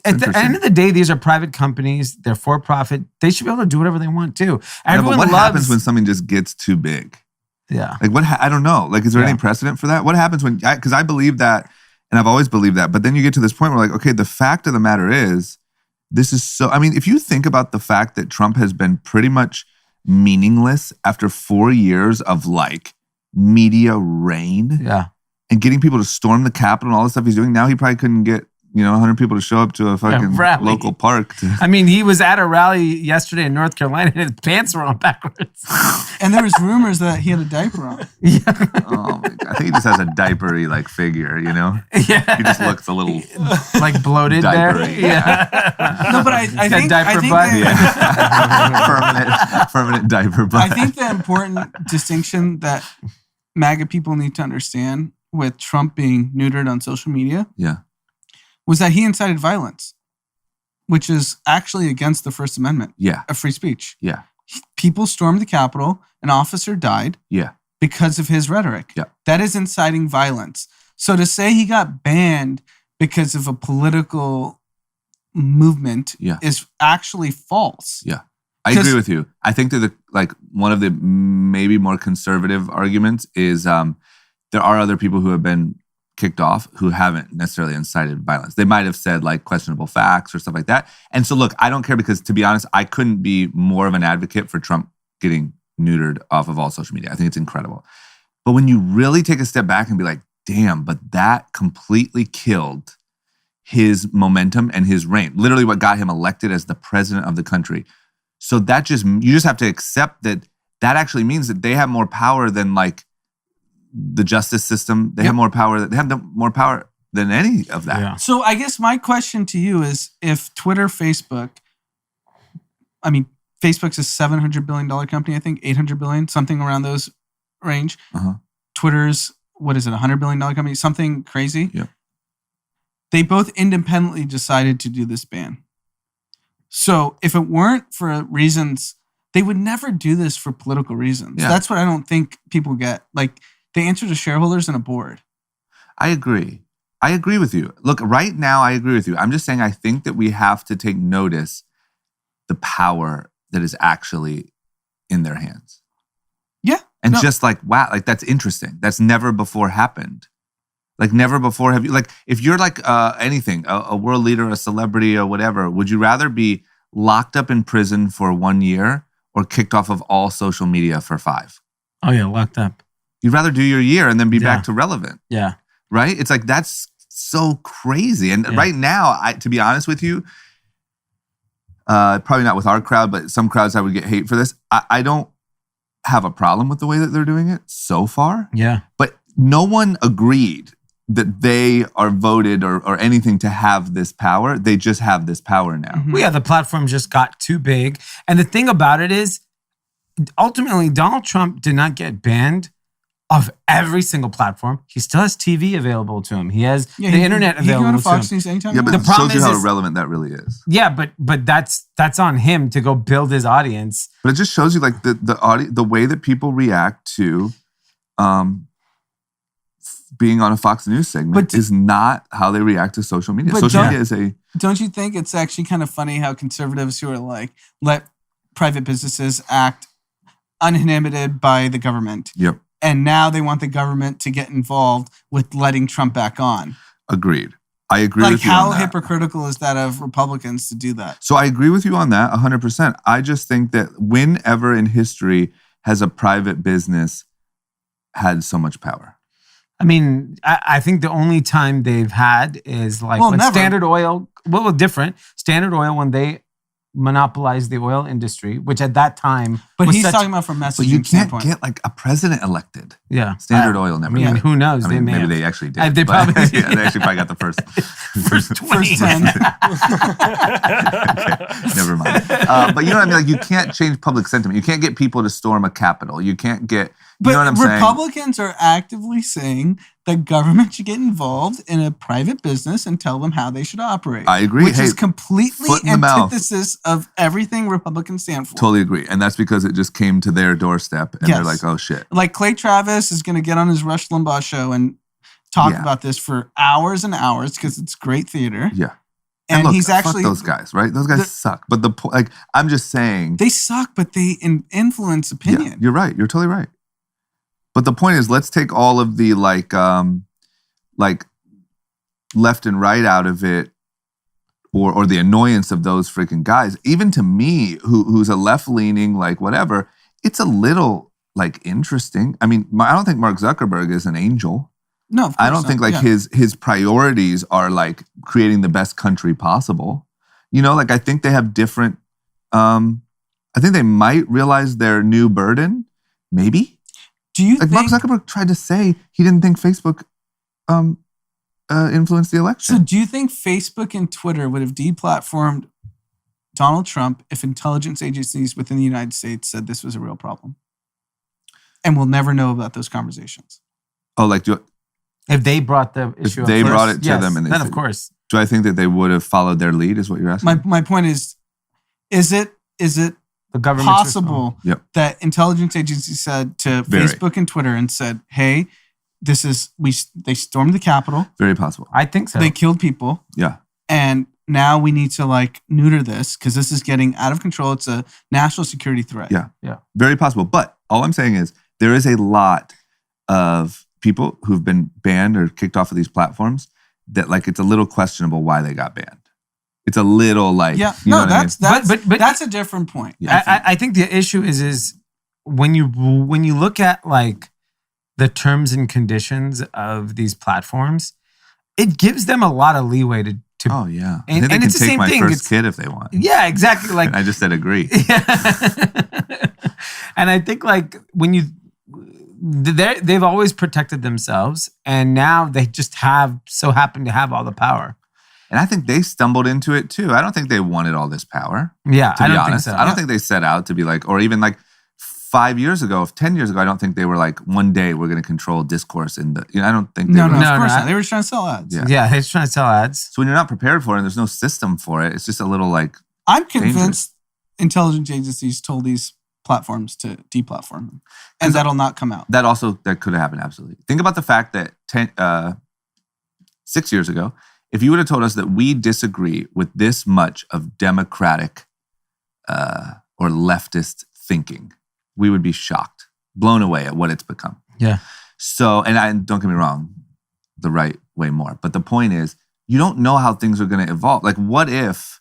Speaker 2: at the end of the day, these are private companies. They're for profit. They should be able to do whatever they want too.
Speaker 1: Everyone but what happens when something just gets too big?
Speaker 2: Yeah.
Speaker 1: Like I don't know. Like, is there any precedent for that? What happens when, because I believe that, and I've always believed that, but then you get to this point where like, okay, the fact of the matter is, this is so, I mean, if you think about the fact that Trump has been pretty much meaningless after 4 years of like media reign and getting people to storm the Capitol and all the stuff he's doing, now he probably couldn't get 100 people to show up to a fucking local park.
Speaker 2: I mean, he was at a rally yesterday in North Carolina and his pants were on backwards.
Speaker 3: And there was rumors that he had a diaper on.
Speaker 2: Yeah.
Speaker 1: Oh my God. I think he just has a diapery like figure, Yeah. He just looks a little
Speaker 2: like bloated
Speaker 1: diapery.
Speaker 2: There. Yeah.
Speaker 3: No, but I think
Speaker 2: diaper butt.
Speaker 1: Permanent diaper butt.
Speaker 3: I think the important distinction that MAGA people need to understand with Trump being neutered on social media was that he incited violence, which is actually against the First Amendment of free speech.
Speaker 1: Yeah.
Speaker 3: People stormed the Capitol. An officer died because of his rhetoric. Yeah. That is inciting violence. So to say he got banned because of a political movement is actually false.
Speaker 1: Yeah. I agree with you. I think that one of the maybe more conservative arguments is there are other people who have been kicked off who haven't necessarily incited violence. They might have said like questionable facts or stuff like that. And so look, I don't care because to be honest, I couldn't be more of an advocate for Trump getting neutered off of all social media. I think it's incredible. But when you really take a step back and be like, damn, but that completely killed his momentum and his reign. Literally what got him elected as the president of the country. So you just have to accept that actually means that they have more power than like the justice system. They have more power. They have more power than any of that.
Speaker 2: Yeah.
Speaker 3: So I guess my question to you is, if Twitter, Facebook, I mean, Facebook's a $700 billion company, I think, $800 billion, something around those range. Twitter's, what is it, $100 billion company, something crazy.
Speaker 1: Yeah.
Speaker 3: They both independently decided to do this ban. So if it weren't for reasons, they would never do this for political reasons.
Speaker 1: Yeah.
Speaker 3: That's what I don't think people get. Like, they answer to shareholders and a board.
Speaker 1: I agree. I agree with you. Look, right now, I agree with you. I'm just saying I think that we have to take notice the power that is actually in their hands.
Speaker 3: Yeah.
Speaker 1: And
Speaker 3: No.
Speaker 1: just like, wow, like that's interesting. That's never before happened. Like never before have you, like if you're like anything, a world leader, a celebrity or whatever, would you rather be locked up in prison for 1 year or kicked off of all social media for 5?
Speaker 2: Oh yeah, locked up.
Speaker 1: You'd rather do your year and then be
Speaker 2: Yeah.
Speaker 1: back to relevant,
Speaker 2: Yeah.
Speaker 1: right? It's like, that's so crazy. And right now, to be honest with you, probably not with our crowd, but some crowds I would get hate for this. I don't have a problem with the way that they're doing it so far.
Speaker 2: Yeah.
Speaker 1: But no one agreed that they are voted or anything to have this power. They just have this power now.
Speaker 3: Mhm.
Speaker 2: Well, yeah, the platform just got too big. And the thing about it is, ultimately, Donald Trump did not get banned off every single platform. He still has TV available to him. He has the internet
Speaker 3: He can
Speaker 2: available
Speaker 3: go to
Speaker 2: to
Speaker 3: Fox
Speaker 2: him.
Speaker 3: News anytime.
Speaker 1: Yeah,
Speaker 3: he
Speaker 1: but
Speaker 3: wants.
Speaker 1: it
Speaker 2: problem
Speaker 1: shows you
Speaker 2: is-
Speaker 1: how
Speaker 2: is-
Speaker 1: irrelevant that really is.
Speaker 2: Yeah, but that's on him to go build his audience.
Speaker 1: But it just shows you like the way that people react to being on a Fox News segment is not how they react to social media.
Speaker 3: But
Speaker 1: Social
Speaker 3: don't-
Speaker 1: media is a
Speaker 3: Don't you think it's actually kind of funny how conservatives who are like, let private businesses act uninhibited by the government,
Speaker 1: yep,
Speaker 3: and now they want the government to get involved with letting Trump back on?
Speaker 1: agreed. I agree
Speaker 3: Like,
Speaker 1: with you
Speaker 3: how
Speaker 1: on that.
Speaker 3: hypocritical is that of Republicans to do that?
Speaker 1: So I agree with you on that 100%. I just think that whenever in history has a private business had so much power?
Speaker 2: I mean, I think the only time they've had is like
Speaker 3: Well,
Speaker 2: when
Speaker 3: never.
Speaker 2: Standard Oil, well, different. Standard Oil, when they monopolized the oil industry, which at that time
Speaker 3: But
Speaker 2: was
Speaker 3: he's
Speaker 2: such,
Speaker 3: talking about from messaging
Speaker 1: But you can't
Speaker 3: standpoint.
Speaker 1: get like a president elected.
Speaker 2: yeah.
Speaker 1: Standard Oil never
Speaker 2: I mean,
Speaker 1: did.
Speaker 2: who knows?
Speaker 1: I mean,
Speaker 2: they may
Speaker 1: maybe
Speaker 2: have.
Speaker 1: they actually did.
Speaker 2: They
Speaker 1: but-
Speaker 2: probably
Speaker 1: yeah, they actually probably got the first.
Speaker 2: First 20.
Speaker 3: First 10.
Speaker 1: Never mind. But you know what I mean? Like, you can't change public sentiment. You can't get people to storm a Capitol. You can't get,
Speaker 3: But
Speaker 1: you know what I'm saying?
Speaker 3: Republicans are actively saying that government should get involved in a private business and tell them how they should operate.
Speaker 1: I agree.
Speaker 3: Which
Speaker 1: Hey,
Speaker 3: is completely
Speaker 1: foot in the mouth.
Speaker 3: antithesis of everything Republicans stand for.
Speaker 1: Totally agree. And that's because it just came to their doorstep and
Speaker 3: Yes.
Speaker 1: they're like, oh shit.
Speaker 3: Like, Clay Travis is going to get on his Rush Limbaugh show and talk
Speaker 1: Yeah.
Speaker 3: about this for hours and hours because it's great theater.
Speaker 1: Yeah.
Speaker 3: And
Speaker 1: look,
Speaker 3: he's actually,
Speaker 1: fuck those guys, right? Those guys
Speaker 3: the-
Speaker 1: suck. But the point, like, I'm just saying,
Speaker 3: they suck, but they influence opinion.
Speaker 1: yeah, you're right. You're totally right. But the point is, let's take all of the like left and right out of it, or the annoyance of those freaking guys. Even to me, who's a left leaning, like whatever, it's a little like interesting. I mean, I don't think Mark Zuckerberg is an angel.
Speaker 3: No, of course
Speaker 1: I don't
Speaker 3: not.
Speaker 1: think like
Speaker 3: Yeah.
Speaker 1: his priorities are like creating the best country possible. You know, like I think they have different. I think they might realize their new burden. Maybe.
Speaker 3: Do you
Speaker 1: Like
Speaker 3: think,
Speaker 1: Mark Zuckerberg tried to say he didn't think Facebook influenced the election.
Speaker 3: so do you think Facebook and Twitter would have deplatformed Donald Trump if intelligence agencies within the United States said this was a real problem? And we'll never know about those conversations.
Speaker 1: Oh, like
Speaker 2: If they brought the issue up
Speaker 1: they
Speaker 2: first,
Speaker 1: brought it to
Speaker 2: yes,
Speaker 1: them and they
Speaker 2: then
Speaker 1: said-
Speaker 2: of course.
Speaker 1: do I think that they would have followed their lead? Is what you're asking?
Speaker 3: My point is it
Speaker 2: The government
Speaker 3: possible
Speaker 1: Yep.
Speaker 3: that intelligence agencies said to
Speaker 1: Very.
Speaker 3: Facebook and Twitter and said, "Hey, this is they stormed the Capitol,
Speaker 1: Very possible.
Speaker 2: I think so.
Speaker 3: they killed people,
Speaker 1: Yeah.
Speaker 3: and now we need to like neuter this because this is getting out of control. It's a national security threat."
Speaker 1: Yeah. Very possible. But all I'm saying is there is a lot of people who've been banned or kicked off of these platforms that like it's a little questionable why they got banned. It's a little like,
Speaker 3: Yeah,
Speaker 1: you know
Speaker 3: no,
Speaker 1: what I mean?
Speaker 3: that's that's a different point.
Speaker 1: Yeah.
Speaker 2: I think the issue is when you look at like the terms and conditions of these platforms, it gives them a lot of leeway to
Speaker 1: Oh yeah.
Speaker 2: And-
Speaker 1: I think
Speaker 2: and
Speaker 1: they
Speaker 2: it's the
Speaker 1: can take
Speaker 2: same
Speaker 1: my
Speaker 2: thing.
Speaker 1: first
Speaker 2: It's-
Speaker 1: kid if they want.
Speaker 2: yeah, exactly. Like
Speaker 1: And I just said agree.
Speaker 2: and I think like when they've always protected themselves, and now they just happen to have all the power.
Speaker 1: And I think they stumbled into it too. I don't think they wanted all this power.
Speaker 2: Yeah,
Speaker 1: to be honest. I don't think they set out to be like, or even like 5 years ago, 10 years ago, I don't think they were like, one day we're going to control discourse in the, I don't think they were.
Speaker 3: Of course not. They were trying to sell ads.
Speaker 2: Yeah, they're trying to sell ads.
Speaker 1: So when you're not prepared for it and there's no system for it, it's just a little like
Speaker 3: I'm convinced intelligence agencies told these platforms to deplatform them. And that'll not come out.
Speaker 1: That could have happened, absolutely. Think about the fact that 6 years ago, if you would have told us that we disagree with this much of democratic or leftist thinking, we would be shocked, blown away at what it's become.
Speaker 2: Yeah.
Speaker 1: So, and don't get me wrong, the right way more. But the point is, you don't know how things are going to evolve. Like, what if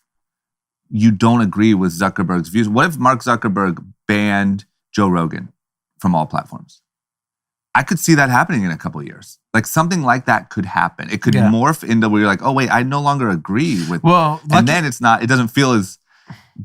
Speaker 1: you don't agree with Zuckerberg's views? What if Mark Zuckerberg banned Joe Rogan from all platforms? I could see that happening in a couple of years. Like something like that could happen. It could morph into where you're like, oh wait, I no longer agree with.
Speaker 2: Well,
Speaker 1: and then it doesn't feel as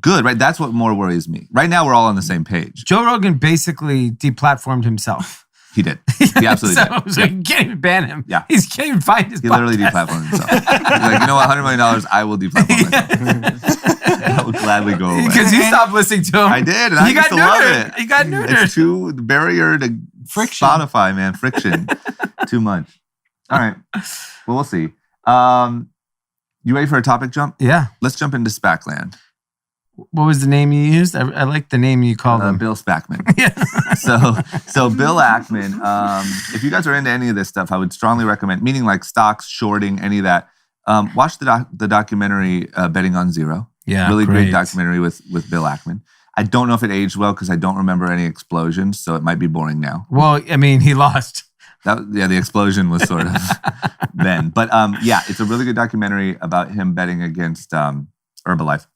Speaker 1: good, right? That's what more worries me. Right now, we're all on the same page.
Speaker 2: Joe Rogan basically deplatformed himself.
Speaker 1: He did. He absolutely did.
Speaker 2: So you can't even ban him.
Speaker 1: Yeah.
Speaker 2: He can't even find his
Speaker 1: He literally deplatformed himself. He's like, you know what, $100 million, I will deplatform myself. I will gladly go away.
Speaker 2: Because you stopped listening to him.
Speaker 1: I did, and I used to love it.
Speaker 2: He got neutered.
Speaker 1: It's too barrier to
Speaker 3: friction.
Speaker 1: Spotify, man. Friction. Too much. All right. Well, we'll see. You ready for a topic jump?
Speaker 2: Yeah.
Speaker 1: Let's jump into SPACland.
Speaker 2: What was the name you used? I like the name you called him.
Speaker 1: Bill Spackman.
Speaker 2: Yeah.
Speaker 1: So Bill Ackman, if you guys are into any of this stuff, I would strongly recommend, meaning like stocks, shorting, any of that, watch the documentary Betting on Zero.
Speaker 2: Yeah,
Speaker 1: really great documentary with Bill Ackman. I don't know if it aged well because I don't remember any explosions, so it might be boring now.
Speaker 2: Well, I mean, he lost.
Speaker 1: The explosion was sort of then. But it's a really good documentary about him betting against Herbalife.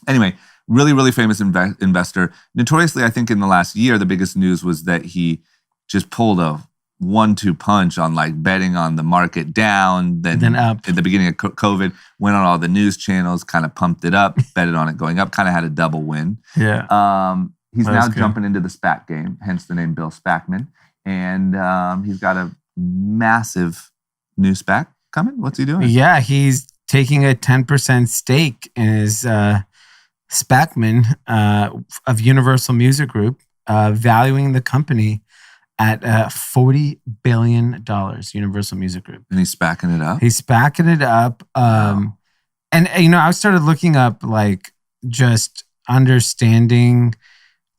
Speaker 1: Anyway, really, really famous investor. Notoriously, I think in the last year, the biggest news was that he just pulled a 1-2 punch on like betting on the market down, then up. At the beginning of COVID, went on all the news channels, kind of pumped it up, betted on it going up, kind of had a double win.
Speaker 2: Yeah.
Speaker 1: He's now jumping into the SPAC game, hence the name Bill Spackman. And he's got a massive new SPAC coming. What's he doing?
Speaker 2: Yeah, he's taking a 10% stake in his SPACman of Universal Music Group, valuing the company at $40 billion, Universal Music Group.
Speaker 1: And he's SPACing it up?
Speaker 2: He's SPACing it up. And, I started looking up, like, just understanding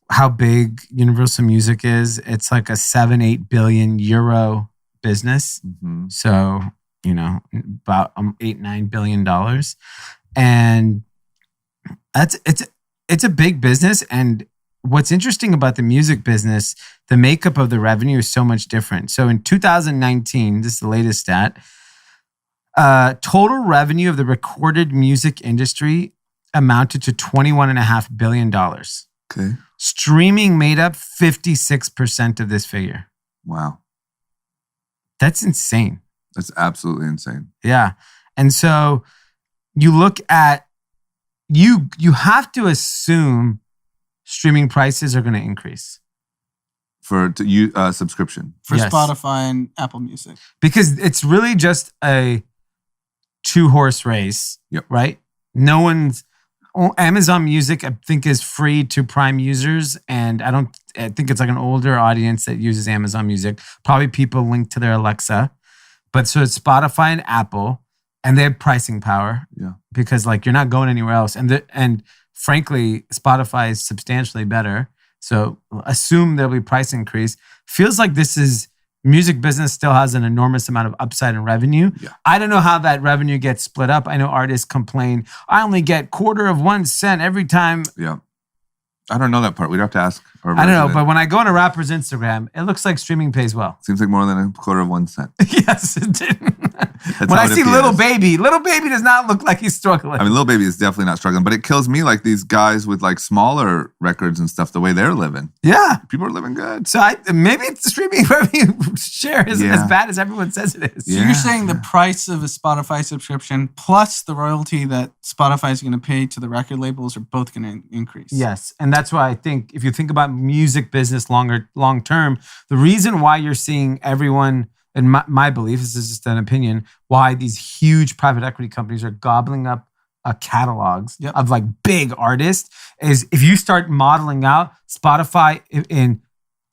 Speaker 2: how big Universal Music is. It's like a 7-8 billion euro business. Mm-hmm. So, about $8-9 billion. And it's a big business. And what's interesting about the music business, the makeup of the revenue is so much different. So in 2019, this is the latest stat, total revenue of the recorded music industry amounted to $21.5 billion.
Speaker 1: Okay.
Speaker 2: Streaming made up 56% of this figure.
Speaker 1: Wow.
Speaker 2: That's insane.
Speaker 1: That's absolutely insane.
Speaker 2: Yeah. And so you look at, you have to assume streaming prices are going to increase.
Speaker 1: For subscription.
Speaker 3: For Spotify and Apple Music.
Speaker 2: Because it's really just a 2-horse race, right? Amazon Music, I think, is free to Prime users. And I think it's like an older audience that uses Amazon Music. Probably people linked to their Alexa. But so it's Spotify and Apple, and they have pricing power.
Speaker 1: Yeah.
Speaker 2: Because like you're not going anywhere else. And frankly, Spotify is substantially better. So assume there'll be price increase. Feels like music business still has an enormous amount of upside in revenue. Yeah. I don't know how that revenue gets split up. I know artists complain, I only get 1/4 cent every time.
Speaker 1: Yeah. I don't know that part. We'd have to ask.
Speaker 2: I don't know, but when I go on a rapper's Instagram, it looks like streaming pays well.
Speaker 1: Seems like more than 1/4 cent.
Speaker 2: Yes, it did. When I see Little Baby does not look like he's struggling.
Speaker 1: I mean, Lil Baby is definitely not struggling, but it kills me like these guys with like smaller records and stuff, the way they're living.
Speaker 2: Yeah.
Speaker 1: People are living good.
Speaker 2: So maybe it's the streaming revenue share isn't as bad as everyone says it is.
Speaker 3: So you're saying the price of a Spotify subscription plus the royalty that Spotify is going to pay to the record labels are both going to increase.
Speaker 2: Yes. And that's why I think if you think about music business long term, the reason why you're seeing everyone, and my belief, this is just an opinion, why these huge private equity companies are gobbling up catalogs of like big artists is if you start modeling out Spotify in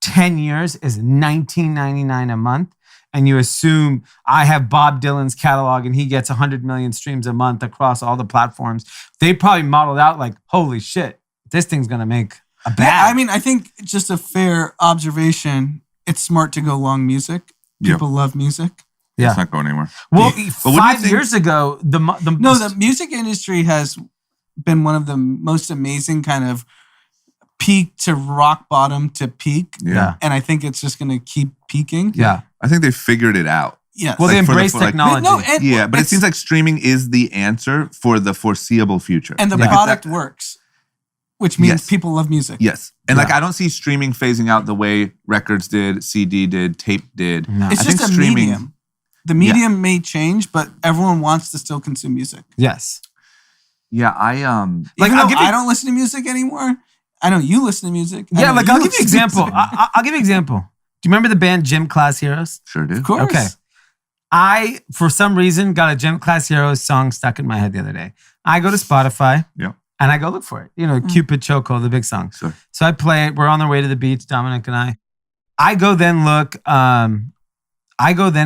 Speaker 2: 10 years is $19.99 a month, and you assume I have Bob Dylan's catalog and he gets 100 million streams a month across all the platforms, they probably modeled out like, holy shit, this thing's gonna make a bag.
Speaker 3: Yeah, I mean, I think just a fair observation, it's smart to go long music. People love music.
Speaker 2: Yeah.
Speaker 1: It's not going anywhere.
Speaker 2: Well, 5 years ago,
Speaker 3: the music industry has been one of the most amazing kind of peak to rock bottom to peak.
Speaker 2: Yeah.
Speaker 3: And I think it's just going to keep peaking.
Speaker 2: Yeah.
Speaker 1: I think they figured it out.
Speaker 3: Yes.
Speaker 2: Well, they
Speaker 1: Like,
Speaker 2: embrace technology.
Speaker 1: But it seems like streaming is the answer for the foreseeable future.
Speaker 3: And the product works, which means people love music.
Speaker 1: Yes. And like, I don't see streaming phasing out the way records did, CD did, tape did.
Speaker 2: No.
Speaker 3: It's just a medium. The medium may change, but everyone wants to still consume music.
Speaker 2: Yes.
Speaker 1: Yeah,
Speaker 3: I don't listen to music anymore. I know you listen to music.
Speaker 2: Yeah, like I'll give you an example. I'll give you an example. Do you remember the band Gym Class Heroes?
Speaker 1: Sure do.
Speaker 3: Of course.
Speaker 2: Okay. I, for some reason, got a Gym Class Heroes song stuck in my head the other day. I go to Spotify and I go look for it. You know, Cupid Choco, the big song.
Speaker 1: Sure.
Speaker 2: So I play it. We're on the way to the beach, Dominic and I. I go then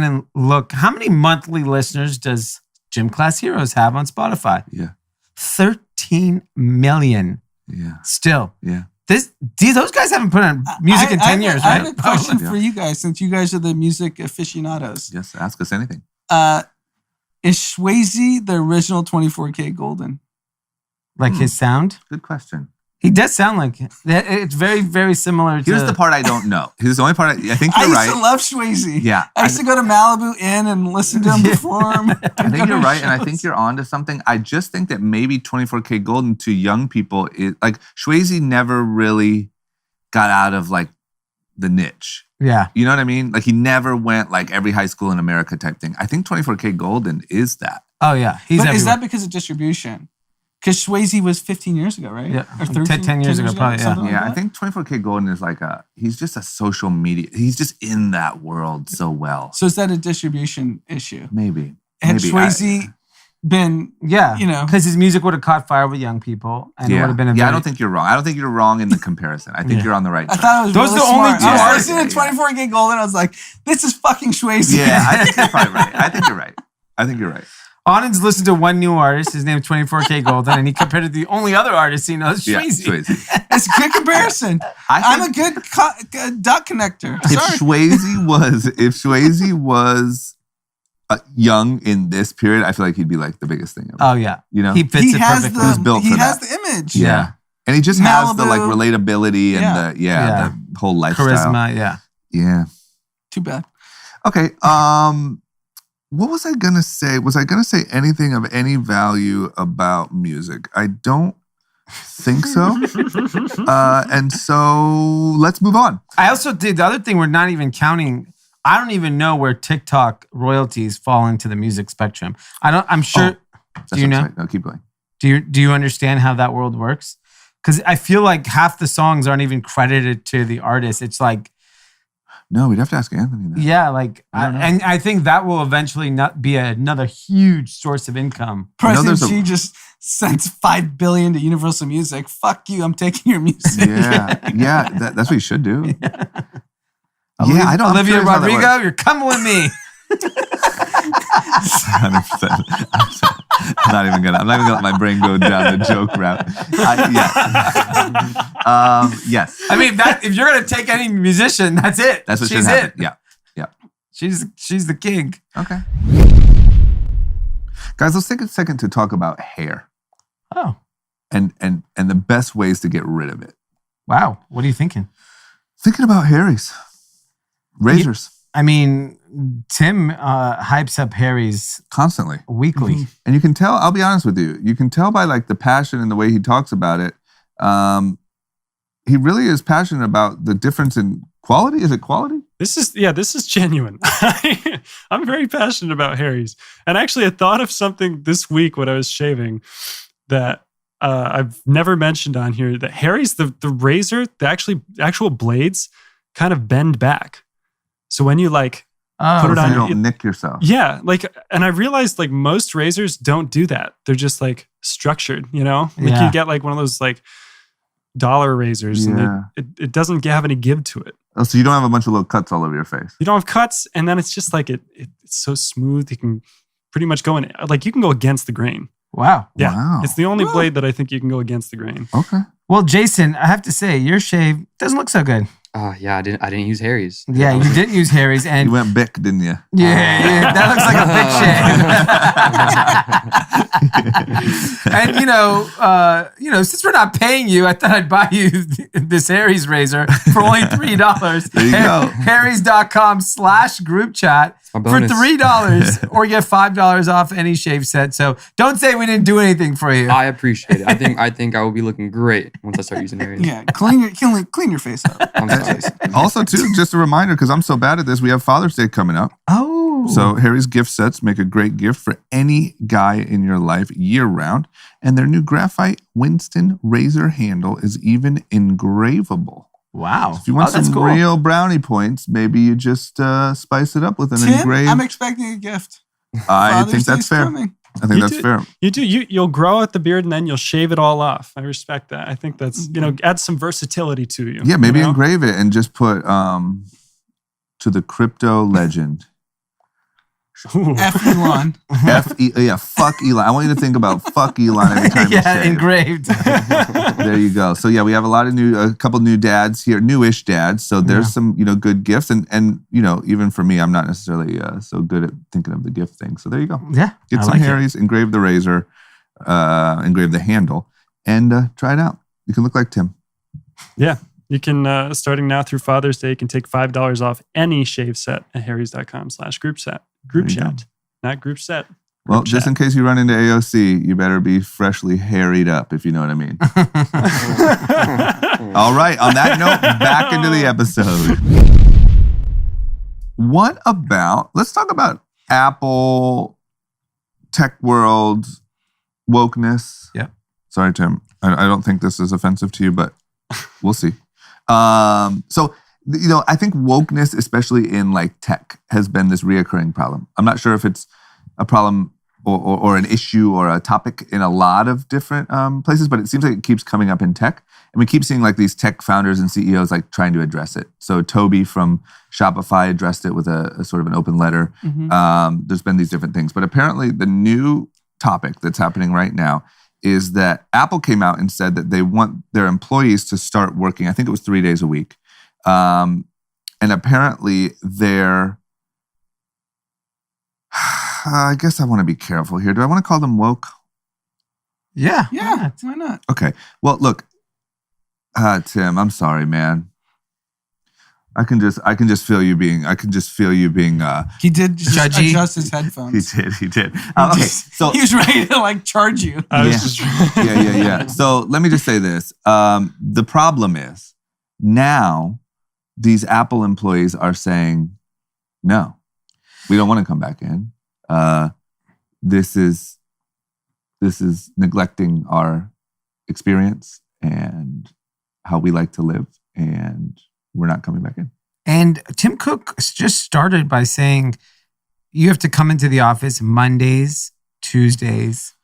Speaker 2: and look, how many monthly listeners does Gym Class Heroes have on Spotify?
Speaker 1: Yeah.
Speaker 2: 13 million.
Speaker 1: Yeah.
Speaker 2: Still.
Speaker 1: Yeah.
Speaker 2: Those guys haven't put on music in 10 years, right?
Speaker 3: I have a question for you guys, since you guys are the music aficionados.
Speaker 1: Yes, ask us anything.
Speaker 3: Is Swayze the original 24K Golden?
Speaker 2: Like his sound?
Speaker 1: Good question.
Speaker 2: He does sound like it. It's very, very similar to...
Speaker 1: Here's the part I don't know. Here's the only part I think you're right.
Speaker 3: I used to love Swayze.
Speaker 1: Yeah.
Speaker 3: I used to go to Malibu Inn and listen to him perform.
Speaker 1: I think you're right, and I think you're onto something. I just think that maybe 24K Golden to young people is like Swayze never really got out of like the niche.
Speaker 2: Yeah.
Speaker 1: You know what I mean? Like he never went like every high school in America type thing. I think 24K Golden is that.
Speaker 2: Oh yeah.
Speaker 3: But is that because of distribution? Because Swayze was 15 years ago, right?
Speaker 2: Yeah.
Speaker 3: Or 13,
Speaker 2: 10 years ago, probably, yeah.
Speaker 3: Like
Speaker 1: I think 24K Golden is like he's just a social media. He's just in that world so well.
Speaker 3: So is that a distribution issue?
Speaker 1: Maybe.
Speaker 3: Had Swayze been, you know.
Speaker 2: Because his music would have caught fire with young people. And it would have been
Speaker 1: I don't think you're wrong. I don't think you're wrong in the comparison. I think you're on the right track.
Speaker 3: I thought it was
Speaker 2: Those
Speaker 3: really
Speaker 2: are the only
Speaker 3: smart.
Speaker 2: two
Speaker 3: I
Speaker 2: artists.
Speaker 3: was listening to 24K Golden. I was like, this is fucking Swayze.
Speaker 1: Yeah, I think you're probably right. I think you're right.
Speaker 2: Anand's listened to one new artist. His name is 24K Golden, and he compared it to the only other artist he knows, Swayze.
Speaker 1: Yeah, Swayze.
Speaker 3: It's a good comparison. I'm a good dot connector.
Speaker 1: If Swayze was young in this period, I feel like he'd be like the biggest thing ever.
Speaker 2: Oh yeah,
Speaker 1: you know,
Speaker 2: he fits it perfectly.
Speaker 1: He was built for that.
Speaker 3: He has the image.
Speaker 1: Yeah, and he just has the like
Speaker 3: Malibu.
Speaker 1: relatability and the whole lifestyle.
Speaker 2: Charisma. Yeah.
Speaker 3: Too bad.
Speaker 1: Okay. What was I gonna say? Was I gonna say anything of any value about music? I don't think so. And so let's move on.
Speaker 2: I also did the other thing we're not even counting. I don't even know where TikTok royalties fall into the music spectrum. I'm sure. Do you know?
Speaker 1: No, keep going.
Speaker 2: Do you understand how that world works? Because I feel like half the songs aren't even credited to the artist. It's like.
Speaker 1: No, we'd have to ask Anthony that.
Speaker 2: Yeah, like, and I think that will eventually not be another huge source of income.
Speaker 3: President Xi just sent $5 billion to Universal Music. Fuck you, I'm taking your music.
Speaker 1: Yeah, that's what you should do. I don't.
Speaker 2: Olivia Rodrigo, you're coming with me.
Speaker 1: 100%. I'm not even gonna let my brain go down the joke route. Yes.
Speaker 2: I mean, if you're gonna take any musician, that's it.
Speaker 1: That's what
Speaker 2: she's
Speaker 1: should happen.
Speaker 2: it.
Speaker 1: Yeah.
Speaker 2: She's the king.
Speaker 1: Okay. Guys, let's take a second to talk about hair.
Speaker 2: Oh.
Speaker 1: And the best ways to get rid of it.
Speaker 2: Wow. What are you thinking?
Speaker 1: Thinking about Harry's. Razors.
Speaker 2: I mean, Tim hypes up Harry's
Speaker 1: constantly.
Speaker 2: weekly.
Speaker 1: And you can tell, I'll be honest with you, you can tell by like the passion and the way he talks about it. He really is passionate about the difference in quality. Is it quality?
Speaker 6: This is genuine. I'm very passionate about Harry's. And actually, I thought of something this week when I was shaving that I've never mentioned on here, that Harry's, the razor, the actual blades kind of bend back. So when you like put it
Speaker 1: So
Speaker 6: on,
Speaker 1: you don't nick yourself.
Speaker 6: yeah, like, and I realized like most razors don't do that. They're just like structured, you know? Like
Speaker 2: Yeah.
Speaker 6: you get like one of those like dollar razors
Speaker 1: Yeah.
Speaker 6: and it doesn't have any give to it.
Speaker 1: Oh, so you don't have a bunch of little cuts all over your face.
Speaker 6: You don't have cuts, and then it's just like it's so smooth. You can pretty much go in, like you can go against the grain.
Speaker 2: Wow.
Speaker 6: Yeah,
Speaker 1: Wow.
Speaker 6: it's the only blade that I think you can go against the grain.
Speaker 1: Okay.
Speaker 2: Well, Jason, I have to say, your shave doesn't look so good.
Speaker 7: Yeah, I didn't use Harry's.
Speaker 2: Yeah, you didn't use Harry's,
Speaker 1: You
Speaker 2: and
Speaker 1: went Bic, didn't you?
Speaker 2: yeah, that looks like a big shave. And since we're not paying you, I thought I'd buy you this Harry's razor for only $3.
Speaker 1: There you go.
Speaker 2: Harrys.com/group chat
Speaker 7: my
Speaker 2: for
Speaker 7: bonus.
Speaker 2: $3, or get $5 off any shave set. So don't say we didn't do anything for you.
Speaker 7: I appreciate it. I think I will be looking great once I start using Harry's.
Speaker 3: Yeah, clean your face up.
Speaker 7: I'm sorry.
Speaker 1: Also, too, just a reminder, because I'm so bad at this, we have Father's Day coming up.
Speaker 2: Oh,
Speaker 1: So Harry's gift sets make a great gift for any guy in your life year round. And their new graphite Winston razor handle is even engravable.
Speaker 2: wow!
Speaker 1: If you want
Speaker 2: that's
Speaker 1: some
Speaker 2: cool.
Speaker 1: real brownie points, maybe you just spice it up with an
Speaker 3: Tim,
Speaker 1: engraved.
Speaker 3: I'm expecting a gift.
Speaker 1: I
Speaker 3: Father's
Speaker 1: think that's
Speaker 3: Day's
Speaker 1: fair.
Speaker 3: coming.
Speaker 1: I think
Speaker 6: You
Speaker 1: that's
Speaker 6: do-
Speaker 1: fair.
Speaker 6: You'll grow out the beard and then you'll shave it all off. I respect that. I think that's, adds some versatility to you.
Speaker 1: Yeah, maybe
Speaker 6: you know?
Speaker 1: engrave it and just put to the crypto legend.
Speaker 6: Ooh.
Speaker 3: F Elon.
Speaker 1: Fuck Elon. I want you to think about fuck Elon every time you
Speaker 2: Yeah,
Speaker 1: shave.
Speaker 2: engraved.
Speaker 1: There you go. So yeah, we have a couple new dads here, newish dads. So there's some, good gifts, and even for me, I'm not necessarily so good at thinking of the gift thing. So there you go.
Speaker 2: Yeah,
Speaker 1: Get
Speaker 2: I
Speaker 1: some
Speaker 2: like it.
Speaker 1: Harry's, engrave the razor, engrave the handle, and try it out. You can look like Tim.
Speaker 6: Yeah. You can, starting now through Father's Day, you can take $5 off any shave set at harrys.com/group chat. Group
Speaker 1: There you
Speaker 6: chat, not group set.
Speaker 1: Well,
Speaker 6: Group
Speaker 1: just
Speaker 6: chat.
Speaker 1: in case you run into AOC, you better be freshly harried up, if you know what I mean. All right. On that note, back into the episode. Let's talk about Apple, tech world, wokeness.
Speaker 2: Yep.
Speaker 1: Sorry, Tim. I don't think this is offensive to you, but we'll see. I think wokeness, especially in like tech, has been this reoccurring problem. I'm not sure if it's a problem or an issue or a topic in a lot of different places, but it seems like it keeps coming up in tech. And we keep seeing like these tech founders and CEOs like trying to address it. So Toby from Shopify addressed it with a sort of an open letter. There's been these different things. But apparently the new topic that's happening right now is that Apple came out and said that they want their employees to start working, I think it was 3 days a week. And apparently I guess I want to be careful here. Do I want to call them woke?
Speaker 2: Yeah.
Speaker 3: Yeah, why not?
Speaker 1: Okay. Well, look, Tim, I'm sorry, man. I can just feel you being.
Speaker 3: He did just
Speaker 2: Judgy.
Speaker 3: adjust his headphones.
Speaker 1: He did. Okay. So
Speaker 3: He was ready to like charge you.
Speaker 6: I was
Speaker 1: Yeah.
Speaker 6: just
Speaker 1: yeah. So let me just say this. The problem is now these Apple employees are saying, no, we don't want to come back in. This is neglecting our experience and how we like to live, and we're not coming back in.
Speaker 2: And Tim Cook just started by saying you have to come into the office Mondays, Tuesdays,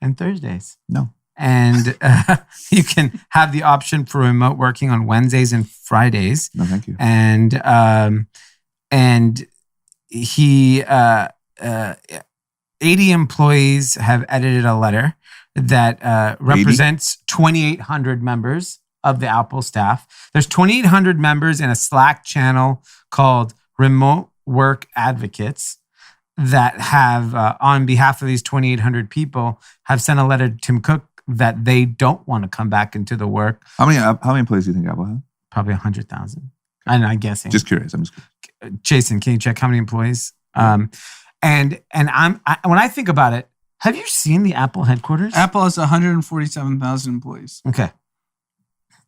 Speaker 2: and Thursdays.
Speaker 1: No.
Speaker 2: And you can have the option for remote working on Wednesdays and Fridays.
Speaker 1: No, thank you.
Speaker 2: And he 80 employees have edited a letter that represents 2,800 members of the Apple staff. There's 2,800 members in a Slack channel called Remote Work Advocates that have, on behalf of these 2,800 people, have sent a letter to Tim Cook that they don't want to come back into the work.
Speaker 1: How many employees do you think Apple has?
Speaker 2: Probably 100,000. I'm guessing.
Speaker 1: Just curious. I'm just curious.
Speaker 2: Jason, can you check how many employees? And when I think about it, have you seen the Apple headquarters?
Speaker 3: Apple has 147,000 employees.
Speaker 2: Okay.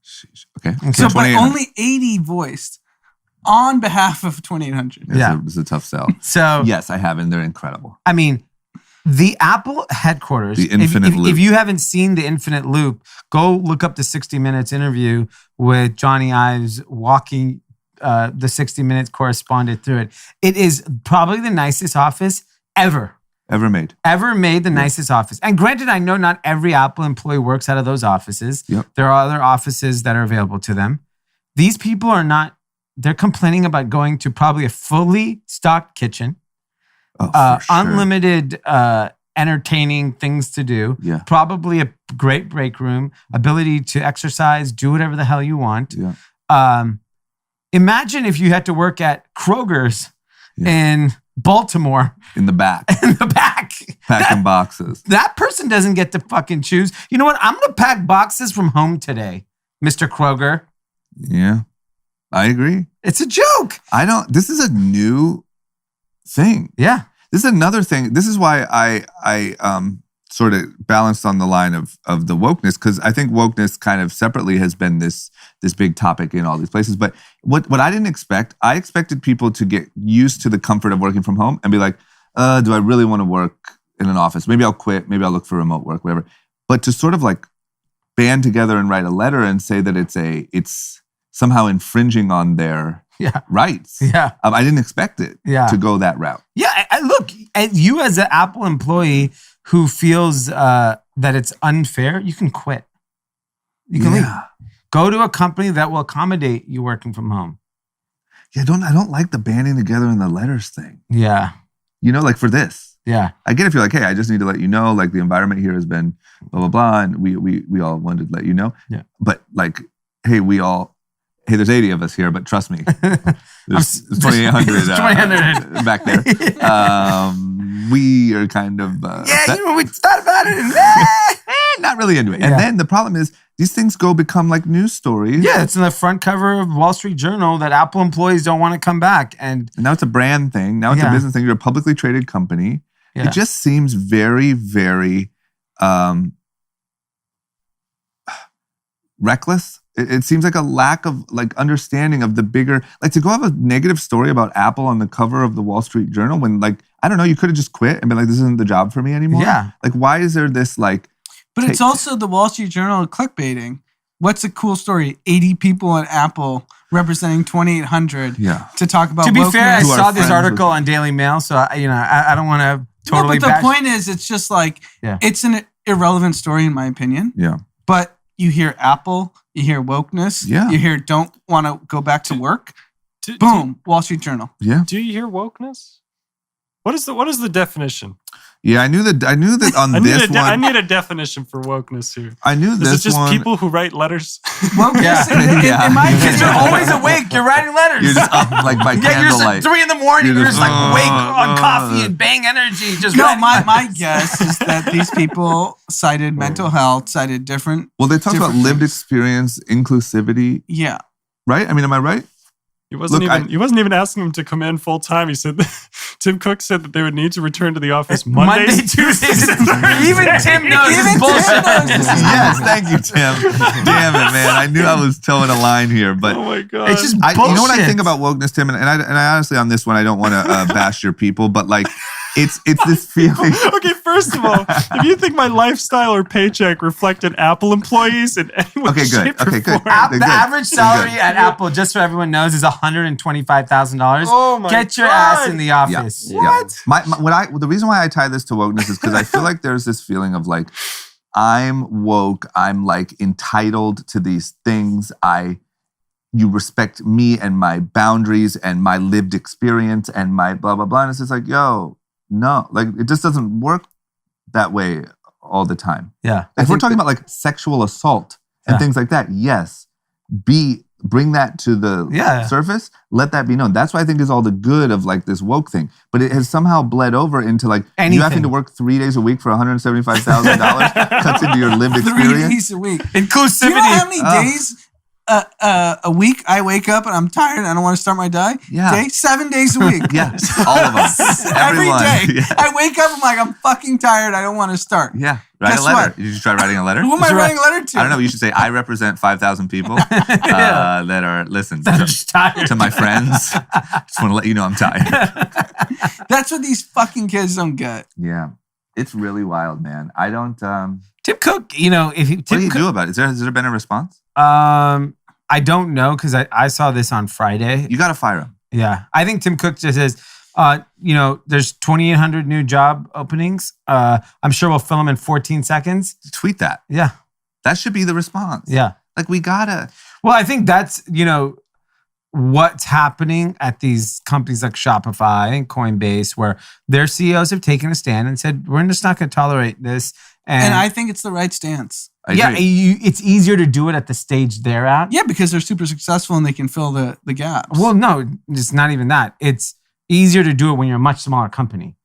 Speaker 1: Sheesh. Okay.
Speaker 3: So, but
Speaker 1: 2800.
Speaker 3: only 80 voiced on behalf of 2800.
Speaker 2: Yeah.
Speaker 1: It's a tough sell.
Speaker 2: So
Speaker 1: Yes, I have, and they're incredible.
Speaker 2: I mean, the Apple headquarters.
Speaker 1: The Infinite Loop.
Speaker 2: If you haven't seen the Infinite Loop, go look up the 60 Minutes interview with Johnny Ives walking the 60 Minutes correspondent through it. It is probably the nicest office ever.
Speaker 1: Ever made.
Speaker 2: The nicest office. And granted, I know not every Apple employee works out of those offices.
Speaker 1: Yep.
Speaker 2: There are other offices that are available to them. These people are not, they're complaining about going to probably a fully stocked kitchen,
Speaker 1: Oh, for sure.
Speaker 2: unlimited entertaining things to do,
Speaker 1: Yeah.
Speaker 2: probably a great break room, ability to exercise, do whatever the hell you want.
Speaker 1: Yeah.
Speaker 2: Imagine if you had to work at Kroger's in Baltimore
Speaker 1: In the back.
Speaker 2: in the back.
Speaker 1: Packing boxes.
Speaker 2: That person doesn't get to fucking choose. You know what? I'm going to pack boxes from home today, Mr. Kroger.
Speaker 1: Yeah. I agree.
Speaker 2: It's a joke.
Speaker 1: This is a new thing.
Speaker 2: Yeah.
Speaker 1: This is another thing. This is why I sort of balanced on the line of the wokeness, because I think wokeness kind of separately has been this big topic in all these places. But what I didn't expect, I expected people to get used to the comfort of working from home and be like, do I really want to work in an office? Maybe I'll quit. Maybe I'll look for remote work, whatever. But to sort of like band together and write a letter and say that it's somehow infringing on their rights.
Speaker 2: Yeah.
Speaker 1: I didn't expect it to go that route.
Speaker 2: Yeah. Look, you as an Apple employee who feels that it's unfair, you can quit. You can leave. Go to a company that will accommodate you working from home.
Speaker 1: Yeah, I don't like the banding together in the letters thing.
Speaker 2: Yeah.
Speaker 1: You know, like for this.
Speaker 2: Yeah.
Speaker 1: I get if you're like, hey, I just need to let you know, like the environment here has been blah, blah, blah, and we all wanted to let you know.
Speaker 2: Yeah.
Speaker 1: But like, hey, there's 80 of us here, but trust me, there's 2,800 back there. We are kind of
Speaker 2: we thought about it and
Speaker 1: not really into it. And then the problem is these things become like news stories.
Speaker 2: Yeah, it's in the front cover of Wall Street Journal that Apple employees don't want to come back. And
Speaker 1: now it's a brand thing. Now it's a business thing. You're a publicly traded company. Yeah. It just seems very, very reckless. It seems like a lack of like understanding of the bigger, like to go have a negative story about Apple on the cover of the Wall Street Journal when like, I don't know, you could have just quit and been like, this isn't the job for me anymore.
Speaker 2: Yeah.
Speaker 1: Like, why is there this like...
Speaker 3: But it's also the Wall Street Journal clickbaiting. What's a cool story? 80 people at Apple representing 2,800 to talk about
Speaker 2: To be
Speaker 3: wokeness.
Speaker 2: fair, I saw this article on Daily Mail, so I don't want to totally...
Speaker 3: No, but the point is, it's just like, it's an irrelevant story in my opinion.
Speaker 1: Yeah.
Speaker 3: But you hear Apple, you hear wokeness, you hear don't want to go back to work. Boom, Wall Street Journal.
Speaker 1: Yeah.
Speaker 6: Do you hear wokeness? What is the definition?
Speaker 1: Yeah, I knew that on this one.
Speaker 6: I need a definition for wokeness here.
Speaker 1: I knew this one.
Speaker 6: Is it just people who write letters?
Speaker 3: Wokeness, in my opinion,
Speaker 2: you're always awake. You're writing letters.
Speaker 1: You're just up like by candlelight.
Speaker 2: You're 3 a.m. You're just like awake on coffee and bang energy. Just
Speaker 3: my guess is that these people cited mental health, cited different.
Speaker 1: Well, they talked about lived experience, inclusivity.
Speaker 3: Yeah.
Speaker 1: Right? I mean, am I right?
Speaker 6: He wasn't even asking him to come in full time. He said Tim Cook said that they would need to return to the office Monday,
Speaker 2: Tuesdays, and Thursdays. Even Tim knows this bullshit.
Speaker 1: Yes, thank you, Tim. Damn it, man! I knew I was towing a line here, but
Speaker 6: oh my god,
Speaker 2: it's just bullshit.
Speaker 1: You know what I think about wokeness, Tim, and I honestly on this one I don't want to bash your people, but like it's this feeling.
Speaker 6: Okay, first of all, if you think my lifestyle or paycheck reflected Apple employees in any way, shape, or form,
Speaker 2: the average salary at Apple, just so everyone knows, is $125,000.
Speaker 6: Oh my
Speaker 2: Get your
Speaker 6: God.
Speaker 2: ass in the office.
Speaker 1: Yeah. What? The reason why I tie this to wokeness is because I feel like there's this feeling of like I'm woke. I'm like entitled to these things. You respect me and my boundaries and my lived experience and my blah blah blah. And it's just like, yo, no, like it just doesn't work that way all the time.
Speaker 2: Yeah.
Speaker 1: If we're talking about like sexual assault and things like that, yes, bring that to the surface. Let that be known. That's what I think is all the good of like this woke thing. But it has somehow bled over into like you having to work 3 days a week for $175,000 cuts into your lived experience.
Speaker 3: 3 days a week.
Speaker 2: Inclusivity.
Speaker 3: Do you know how many days a week I wake up and I'm tired and I don't want to start my day.
Speaker 1: Yeah.
Speaker 3: 7 days a week.
Speaker 1: Yeah, all of them.
Speaker 3: Every
Speaker 1: Everyone.
Speaker 3: day.
Speaker 1: Yeah.
Speaker 3: I wake up, I'm like, I'm fucking tired. I don't want to start.
Speaker 1: Yeah. Write
Speaker 3: Guess
Speaker 1: a letter.
Speaker 3: what?
Speaker 1: Did you try writing a letter?
Speaker 3: Who am I writing a letter to?
Speaker 1: I don't know. You should say, I represent 5,000 people that are, listen,
Speaker 2: I'm just tired.
Speaker 1: to my friends. Just want to let you know I'm tired.
Speaker 3: That's what these fucking kids don't get.
Speaker 1: Yeah. It's really wild, man. I don't,
Speaker 2: Tim Cook, if he,
Speaker 1: what do
Speaker 2: Tim
Speaker 1: you
Speaker 2: Cook,
Speaker 1: do about it? Has there been a response?
Speaker 2: I don't know because I saw this on Friday.
Speaker 1: You got to fire him.
Speaker 2: Yeah, I think Tim Cook just says, there's 2,800 new job openings. I'm sure we'll fill them in 14 seconds.
Speaker 1: Tweet that.
Speaker 2: Yeah,
Speaker 1: That should be the response.
Speaker 2: yeah.
Speaker 1: Like, we got to.
Speaker 2: Well, I think that's what's happening at these companies like Shopify and Coinbase, where their CEOs have taken a stand and said, "We're just not going to tolerate this."
Speaker 3: And I think it's the right stance.
Speaker 1: I
Speaker 2: Yeah,
Speaker 1: agree.
Speaker 2: it's easier to do it at the stage they're at.
Speaker 3: Yeah, because they're super successful and they can fill the gaps.
Speaker 2: Well, no, it's not even that. It's easier to do it when you're a much smaller company.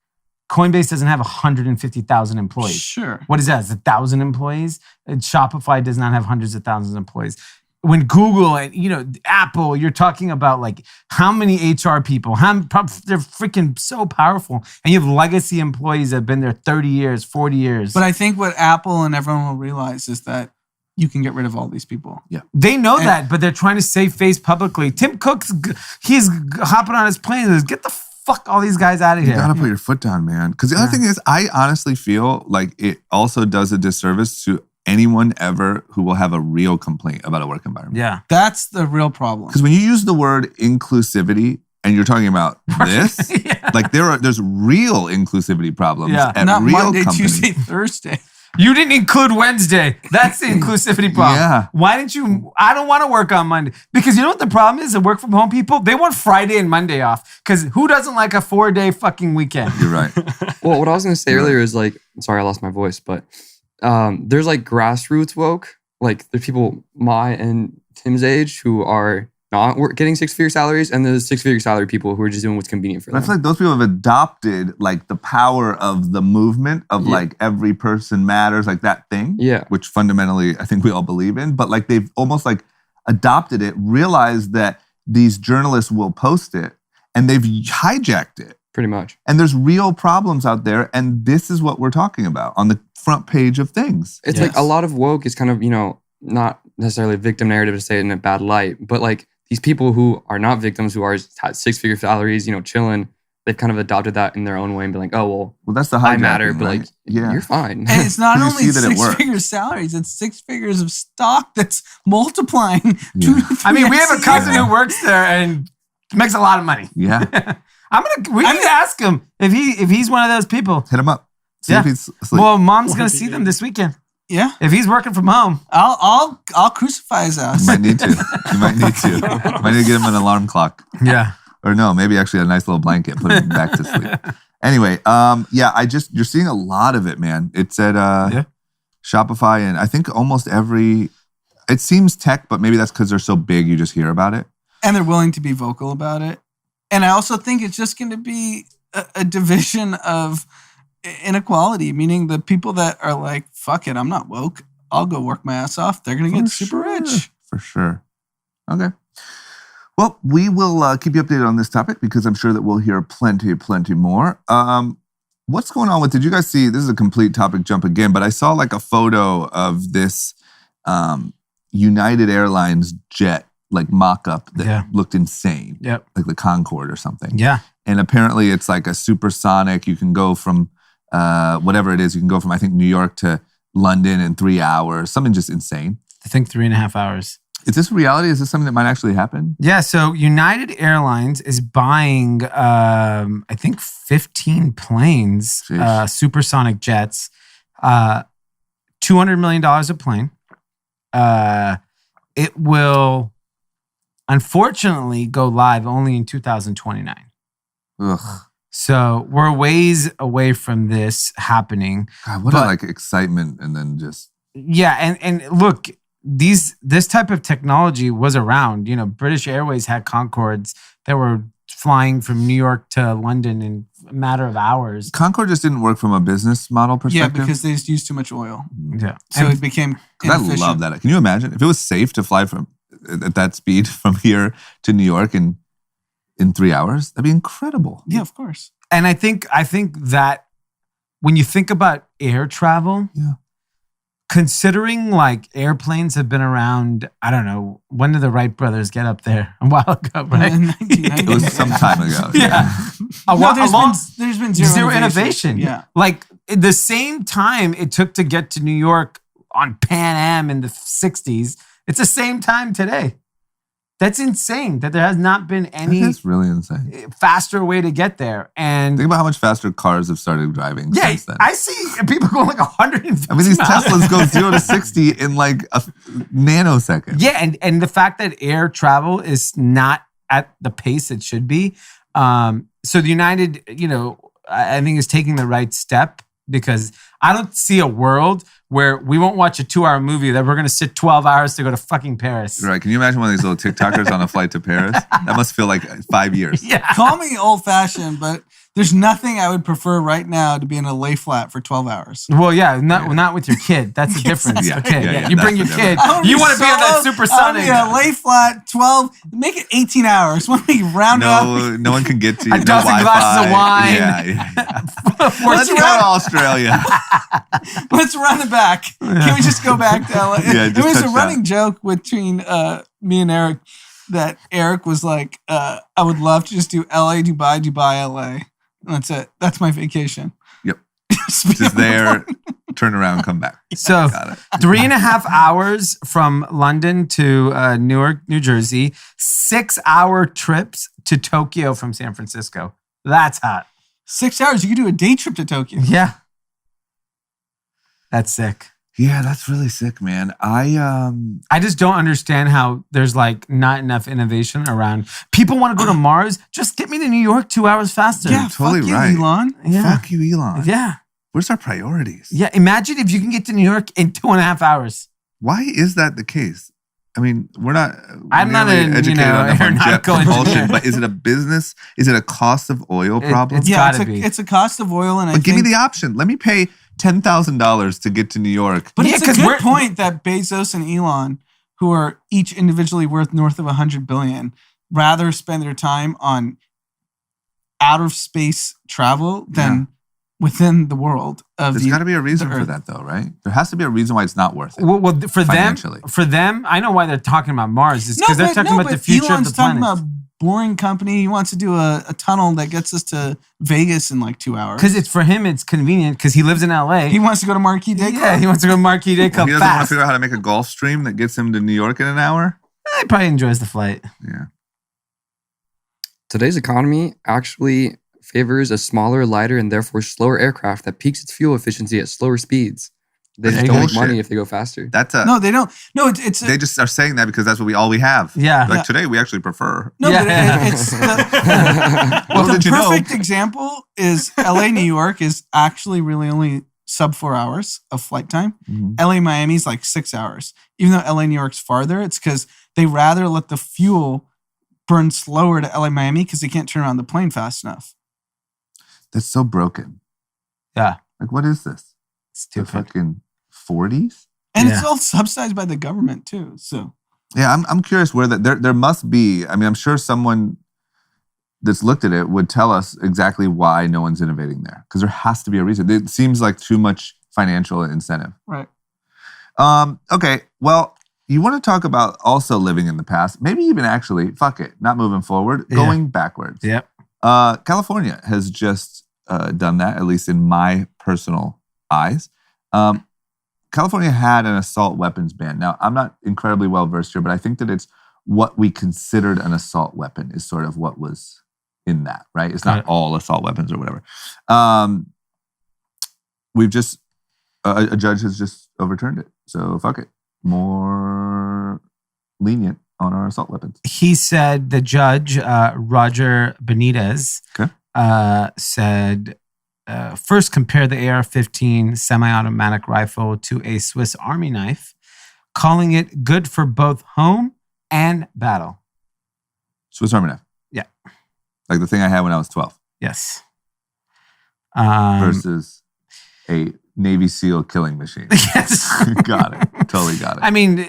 Speaker 2: Coinbase doesn't have 150,000 employees.
Speaker 3: Sure.
Speaker 2: What is that? It's 1,000 employees. And Shopify does not have hundreds of thousands of employees. When Google and Apple, you're talking about like how many HR people? They're freaking so powerful, and you have legacy employees that have been there 30 years, 40 years.
Speaker 3: But I think what Apple and everyone will realize is that you can get rid of all these people.
Speaker 1: Yeah.
Speaker 2: They know that, but they're trying to save face publicly. Tim Cook's he's hopping on his plane and says, "Get the fuck all these guys out of
Speaker 1: You
Speaker 2: here."
Speaker 1: got to put your foot down, man. Because the other thing is, I honestly feel like it also does a disservice to anyone ever who will have a real complaint about a work environment.
Speaker 2: Yeah.
Speaker 3: That's the real problem.
Speaker 1: Because when you use the word inclusivity and you're talking about this,
Speaker 2: Yeah.
Speaker 1: like there's real inclusivity problems
Speaker 2: Yeah.
Speaker 1: at
Speaker 3: Not
Speaker 1: real
Speaker 3: Monday,
Speaker 1: companies.
Speaker 3: Tuesday, Thursday.
Speaker 2: You didn't include Wednesday. That's the inclusivity problem.
Speaker 1: Yeah.
Speaker 2: Why didn't you? I don't want to work on Monday. Because you know what the problem is? The work from home people, they want Friday and Monday off. Because who doesn't like a 4-day fucking weekend?
Speaker 1: You're right.
Speaker 7: Well, what I was going to say earlier is like, sorry, I lost my voice, but there's like grassroots woke. Like there's people my and Tim's age who are not getting 6-figure salaries, and there's 6-figure salary people who are just doing what's convenient for
Speaker 1: But I
Speaker 7: them.
Speaker 1: feel like those people have adopted like the power of the movement of like every person matters, like that thing.
Speaker 7: Yeah.
Speaker 1: Which fundamentally I think we all believe in. But like they've almost like adopted it, realized that these journalists will post it, and they've hijacked it.
Speaker 7: Pretty much.
Speaker 1: And there's real problems out there, and this is what we're talking about on the front page of things.
Speaker 7: It's like a lot of woke is kind of, not necessarily a victim narrative to say it in a bad light, but like these people who are not victims, who are at 6-figure salaries, chilling, they've kind of adopted that in their own way and be like, oh, well,
Speaker 1: Well, that's the
Speaker 7: I
Speaker 1: hijacking,
Speaker 7: matter, but
Speaker 1: right?
Speaker 7: like,
Speaker 1: yeah.
Speaker 7: you're fine.
Speaker 3: And it's not
Speaker 1: You
Speaker 3: only
Speaker 1: see that it works.
Speaker 3: 6-figure salaries, it's 6 figures of stock that's multiplying 2 to 3
Speaker 2: I mean, we have a cousin
Speaker 3: year.
Speaker 2: who works there and makes a lot of money.
Speaker 1: Yeah.
Speaker 2: We need to ask him if he's one of those people.
Speaker 1: Hit him up. See
Speaker 2: Yeah.
Speaker 1: if he's asleep.
Speaker 2: Well, Mom's gonna see them this weekend.
Speaker 3: Yeah,
Speaker 2: If he's working from home.
Speaker 3: I'll crucify his
Speaker 1: you
Speaker 3: ass.
Speaker 1: might need to. You might need to. You might need to get him an alarm clock.
Speaker 2: Yeah.
Speaker 1: Or no, maybe actually a nice little blanket, put him back to sleep. Anyway, you're seeing a lot of it, man. It's at Shopify, and I think almost it seems tech, but maybe that's because they're so big, you just hear about it.
Speaker 3: And they're willing to be vocal about it. And I also think it's just going to be a division of inequality, meaning the people that are like, fuck it, I'm not woke, I'll go work my ass off, they're going to get super rich.
Speaker 1: For sure. Okay. Well, we will keep you updated on this topic because I'm sure that we'll hear plenty more. What's going on did you guys see, this is a complete topic jump again, but I saw like a photo of this United Airlines jet, like mock-up that looked insane.
Speaker 2: Yep.
Speaker 1: Like the Concorde or something.
Speaker 2: Yeah.
Speaker 1: And apparently it's like a supersonic. You can go from whatever it is. You can go from, I think, New York to London in 3 hours. Something just insane.
Speaker 2: I think 3.5 hours.
Speaker 1: Is this reality? Is this something that might actually happen?
Speaker 2: Yeah. So United Airlines is buying, I think, 15 planes, supersonic jets, $200 million a plane. It will, unfortunately, go live only in 2029.
Speaker 1: Ugh.
Speaker 2: So we're ways away from this happening.
Speaker 1: God, what a like excitement, and then just
Speaker 2: Yeah, and look, this type of technology was around. British Airways had Concordes that were flying from New York to London in a matter of hours.
Speaker 1: Concorde just didn't work from a business model
Speaker 3: Yeah,
Speaker 1: perspective.
Speaker 3: because they just used too much oil.
Speaker 2: Yeah,
Speaker 3: So it became
Speaker 1: I
Speaker 3: inefficient.
Speaker 1: love that. Can you imagine if it was safe to fly from? at that speed from here to New York in 3 hours? That'd be incredible.
Speaker 3: Yeah, of course.
Speaker 2: And I think that when you think about air travel,
Speaker 1: Yeah.
Speaker 2: considering like airplanes have been around, I don't know, when did the Wright brothers get up there? A while ago, right?
Speaker 3: In 1990.
Speaker 1: It was some time ago.
Speaker 2: Yeah.
Speaker 3: There's been zero
Speaker 2: innovation.
Speaker 3: Yeah.
Speaker 2: Like the same time it took to get to New York on Pan Am in the 60s, it's the same time today. That's insane that there has not been any
Speaker 1: That's really insane.
Speaker 2: faster way to get there. And
Speaker 1: Think about how much faster cars have started driving
Speaker 2: yeah,
Speaker 1: since then.
Speaker 2: I see people going like 150
Speaker 1: I mean, these
Speaker 2: miles.
Speaker 1: Teslas go 0 to 60 in like a nanosecond.
Speaker 2: Yeah, and the fact that air travel is not at the pace it should be. So the United, I think is taking the right step because I don't see a world where we won't watch a 2-hour movie that we're going to sit 12 hours to go to fucking Paris.
Speaker 1: Right. Can you imagine one of these little TikTokers on a flight to Paris? That must feel like 5 years.
Speaker 2: Yeah.
Speaker 3: Call me old-fashioned, but there's nothing I would prefer right now to be in a lay flat for 12 hours.
Speaker 2: Well, yeah, not with your kid. That's the difference.
Speaker 1: Yeah,
Speaker 2: Okay,
Speaker 1: yeah,
Speaker 2: you
Speaker 1: that's
Speaker 2: bring your
Speaker 1: the
Speaker 2: kid.
Speaker 1: difference.
Speaker 2: You want to be on that supersonic.
Speaker 3: I want to be a lay flat 12. Make it 18 hours. Want me round up?
Speaker 1: No one can get to you.
Speaker 2: A
Speaker 1: No
Speaker 2: dozen glasses of
Speaker 1: Wi-Fi.
Speaker 2: wine.
Speaker 1: Yeah. Let's go to Australia.
Speaker 3: Let's run it back. Can we just go back to LA?
Speaker 1: Yeah,
Speaker 3: It
Speaker 1: just
Speaker 3: was a
Speaker 1: touch
Speaker 3: running joke between me and Eric that Eric was like, I would love to just do LA, Dubai, Dubai, LA. And that's it. That's my vacation.
Speaker 1: Yep. Just there, turn around, come back.
Speaker 2: So
Speaker 1: Got it.
Speaker 2: 3.5 hours from London to Newark, New Jersey. 6-hour trips to Tokyo from San Francisco. That's hot.
Speaker 3: 6 hours. You could do a day trip to Tokyo.
Speaker 2: Yeah. That's sick.
Speaker 1: Yeah, that's really sick, man.
Speaker 2: I just don't understand how there's like not enough innovation around. People want to go to Mars. Just get me to New York 2 hours faster.
Speaker 3: Yeah,
Speaker 1: totally
Speaker 3: fuck you,
Speaker 1: right.
Speaker 3: Elon.
Speaker 2: Yeah.
Speaker 1: Fuck you, Elon.
Speaker 2: Yeah.
Speaker 1: Where's our priorities?
Speaker 2: Yeah. Imagine if you can get to New York in 2.5 hours.
Speaker 1: Why is that the case? I mean, we're not.
Speaker 2: I'm not
Speaker 1: nearly
Speaker 2: an,
Speaker 1: educated on jet
Speaker 2: aeronautical
Speaker 1: propulsion,
Speaker 2: engineer.
Speaker 1: but is it a business? Is it a cost of oil problem?
Speaker 2: It's
Speaker 3: Yeah,
Speaker 2: gotta be.
Speaker 3: it's a cost of oil, and
Speaker 1: But give me the option. Let me pay $10,000 to get to New York.
Speaker 3: But
Speaker 2: Yeah,
Speaker 3: it's a
Speaker 2: 'cause
Speaker 3: good
Speaker 2: we're-
Speaker 3: point that Bezos and Elon, who are each individually worth north of $100 billion, rather spend their time on out of space travel than within the world of
Speaker 1: There's
Speaker 3: the.
Speaker 1: got to be a reason
Speaker 3: the
Speaker 1: for
Speaker 3: Earth.
Speaker 1: that, though, right? There has to be a reason why it's not worth it.
Speaker 2: Well,
Speaker 1: Financially.
Speaker 2: for them, I know why they're talking about Mars. It's because they're talking about the
Speaker 3: but
Speaker 2: future
Speaker 3: Elon's
Speaker 2: of the
Speaker 3: talking
Speaker 2: planet.
Speaker 3: about boring company. He wants to do a tunnel that gets us to Vegas in like 2 hours.
Speaker 2: Because it's for him, it's convenient because he lives in LA.
Speaker 3: He wants to go to Marquis Day Club.
Speaker 2: Yeah, he wants to go to Marquis Day
Speaker 1: Well,
Speaker 2: Club
Speaker 1: he doesn't want to
Speaker 2: fast.
Speaker 1: figure out how to make a Gulf Stream that gets him to New York in an hour.
Speaker 2: He probably enjoys the flight.
Speaker 1: Yeah.
Speaker 7: Today's economy actually favors a smaller, lighter, and therefore slower aircraft that peaks its fuel efficiency at slower speeds. They just
Speaker 1: That's
Speaker 7: don't make
Speaker 1: bullshit.
Speaker 7: money if they go faster.
Speaker 1: That's a.
Speaker 3: No, they don't. No, it's
Speaker 1: They just are saying that because that's what all we have.
Speaker 2: Yeah.
Speaker 1: Like today, we actually prefer.
Speaker 3: no,
Speaker 2: Yeah.
Speaker 3: but it's
Speaker 1: Well,
Speaker 3: the
Speaker 1: did you know?
Speaker 3: perfect example is LA, New York is actually really only sub 4 hours of flight time.
Speaker 1: Mhm.
Speaker 3: LA, Miami is like 6 hours. Even though LA, New York's farther, it's because they rather let the fuel burn slower to LA, Miami because they can't turn around the plane fast enough.
Speaker 1: That's so broken.
Speaker 2: Yeah.
Speaker 1: Like, what is this? The
Speaker 2: Stupid.
Speaker 1: fucking 40s?
Speaker 3: And it's
Speaker 2: Yeah.
Speaker 3: all subsidized by the government too. So
Speaker 1: Yeah, I'm curious where that there must be. I mean, I'm sure someone that's looked at it would tell us exactly why no one's innovating there. Because there has to be a reason. It seems like too much financial incentive.
Speaker 3: right.
Speaker 1: Okay. Well, you want to talk about also living in the past, maybe even actually, fuck it, not moving forward,
Speaker 2: Yeah.
Speaker 1: going backwards.
Speaker 2: Yep.
Speaker 1: California has just done that, at least in my personal eyes. California had an assault weapons ban. Now, I'm not incredibly well versed here, but I think that it's what we considered an assault weapon is sort of what was in that, right? It's not
Speaker 2: Got it.
Speaker 1: all assault weapons or whatever. We've just, a judge has just overturned it. So fuck it. More lenient on our assault weapons.
Speaker 2: He said, the judge, Roger Benitez,
Speaker 1: Okay.
Speaker 2: said, first compare the AR-15 semi-automatic rifle to a Swiss Army knife, calling it good for both home and battle.
Speaker 1: Swiss Army knife.
Speaker 2: Yeah.
Speaker 1: Like the thing I had when I was 12
Speaker 2: Yes.
Speaker 1: versus a Navy SEAL killing machine.
Speaker 2: Yes.
Speaker 1: Got it. Totally got it.
Speaker 2: I mean,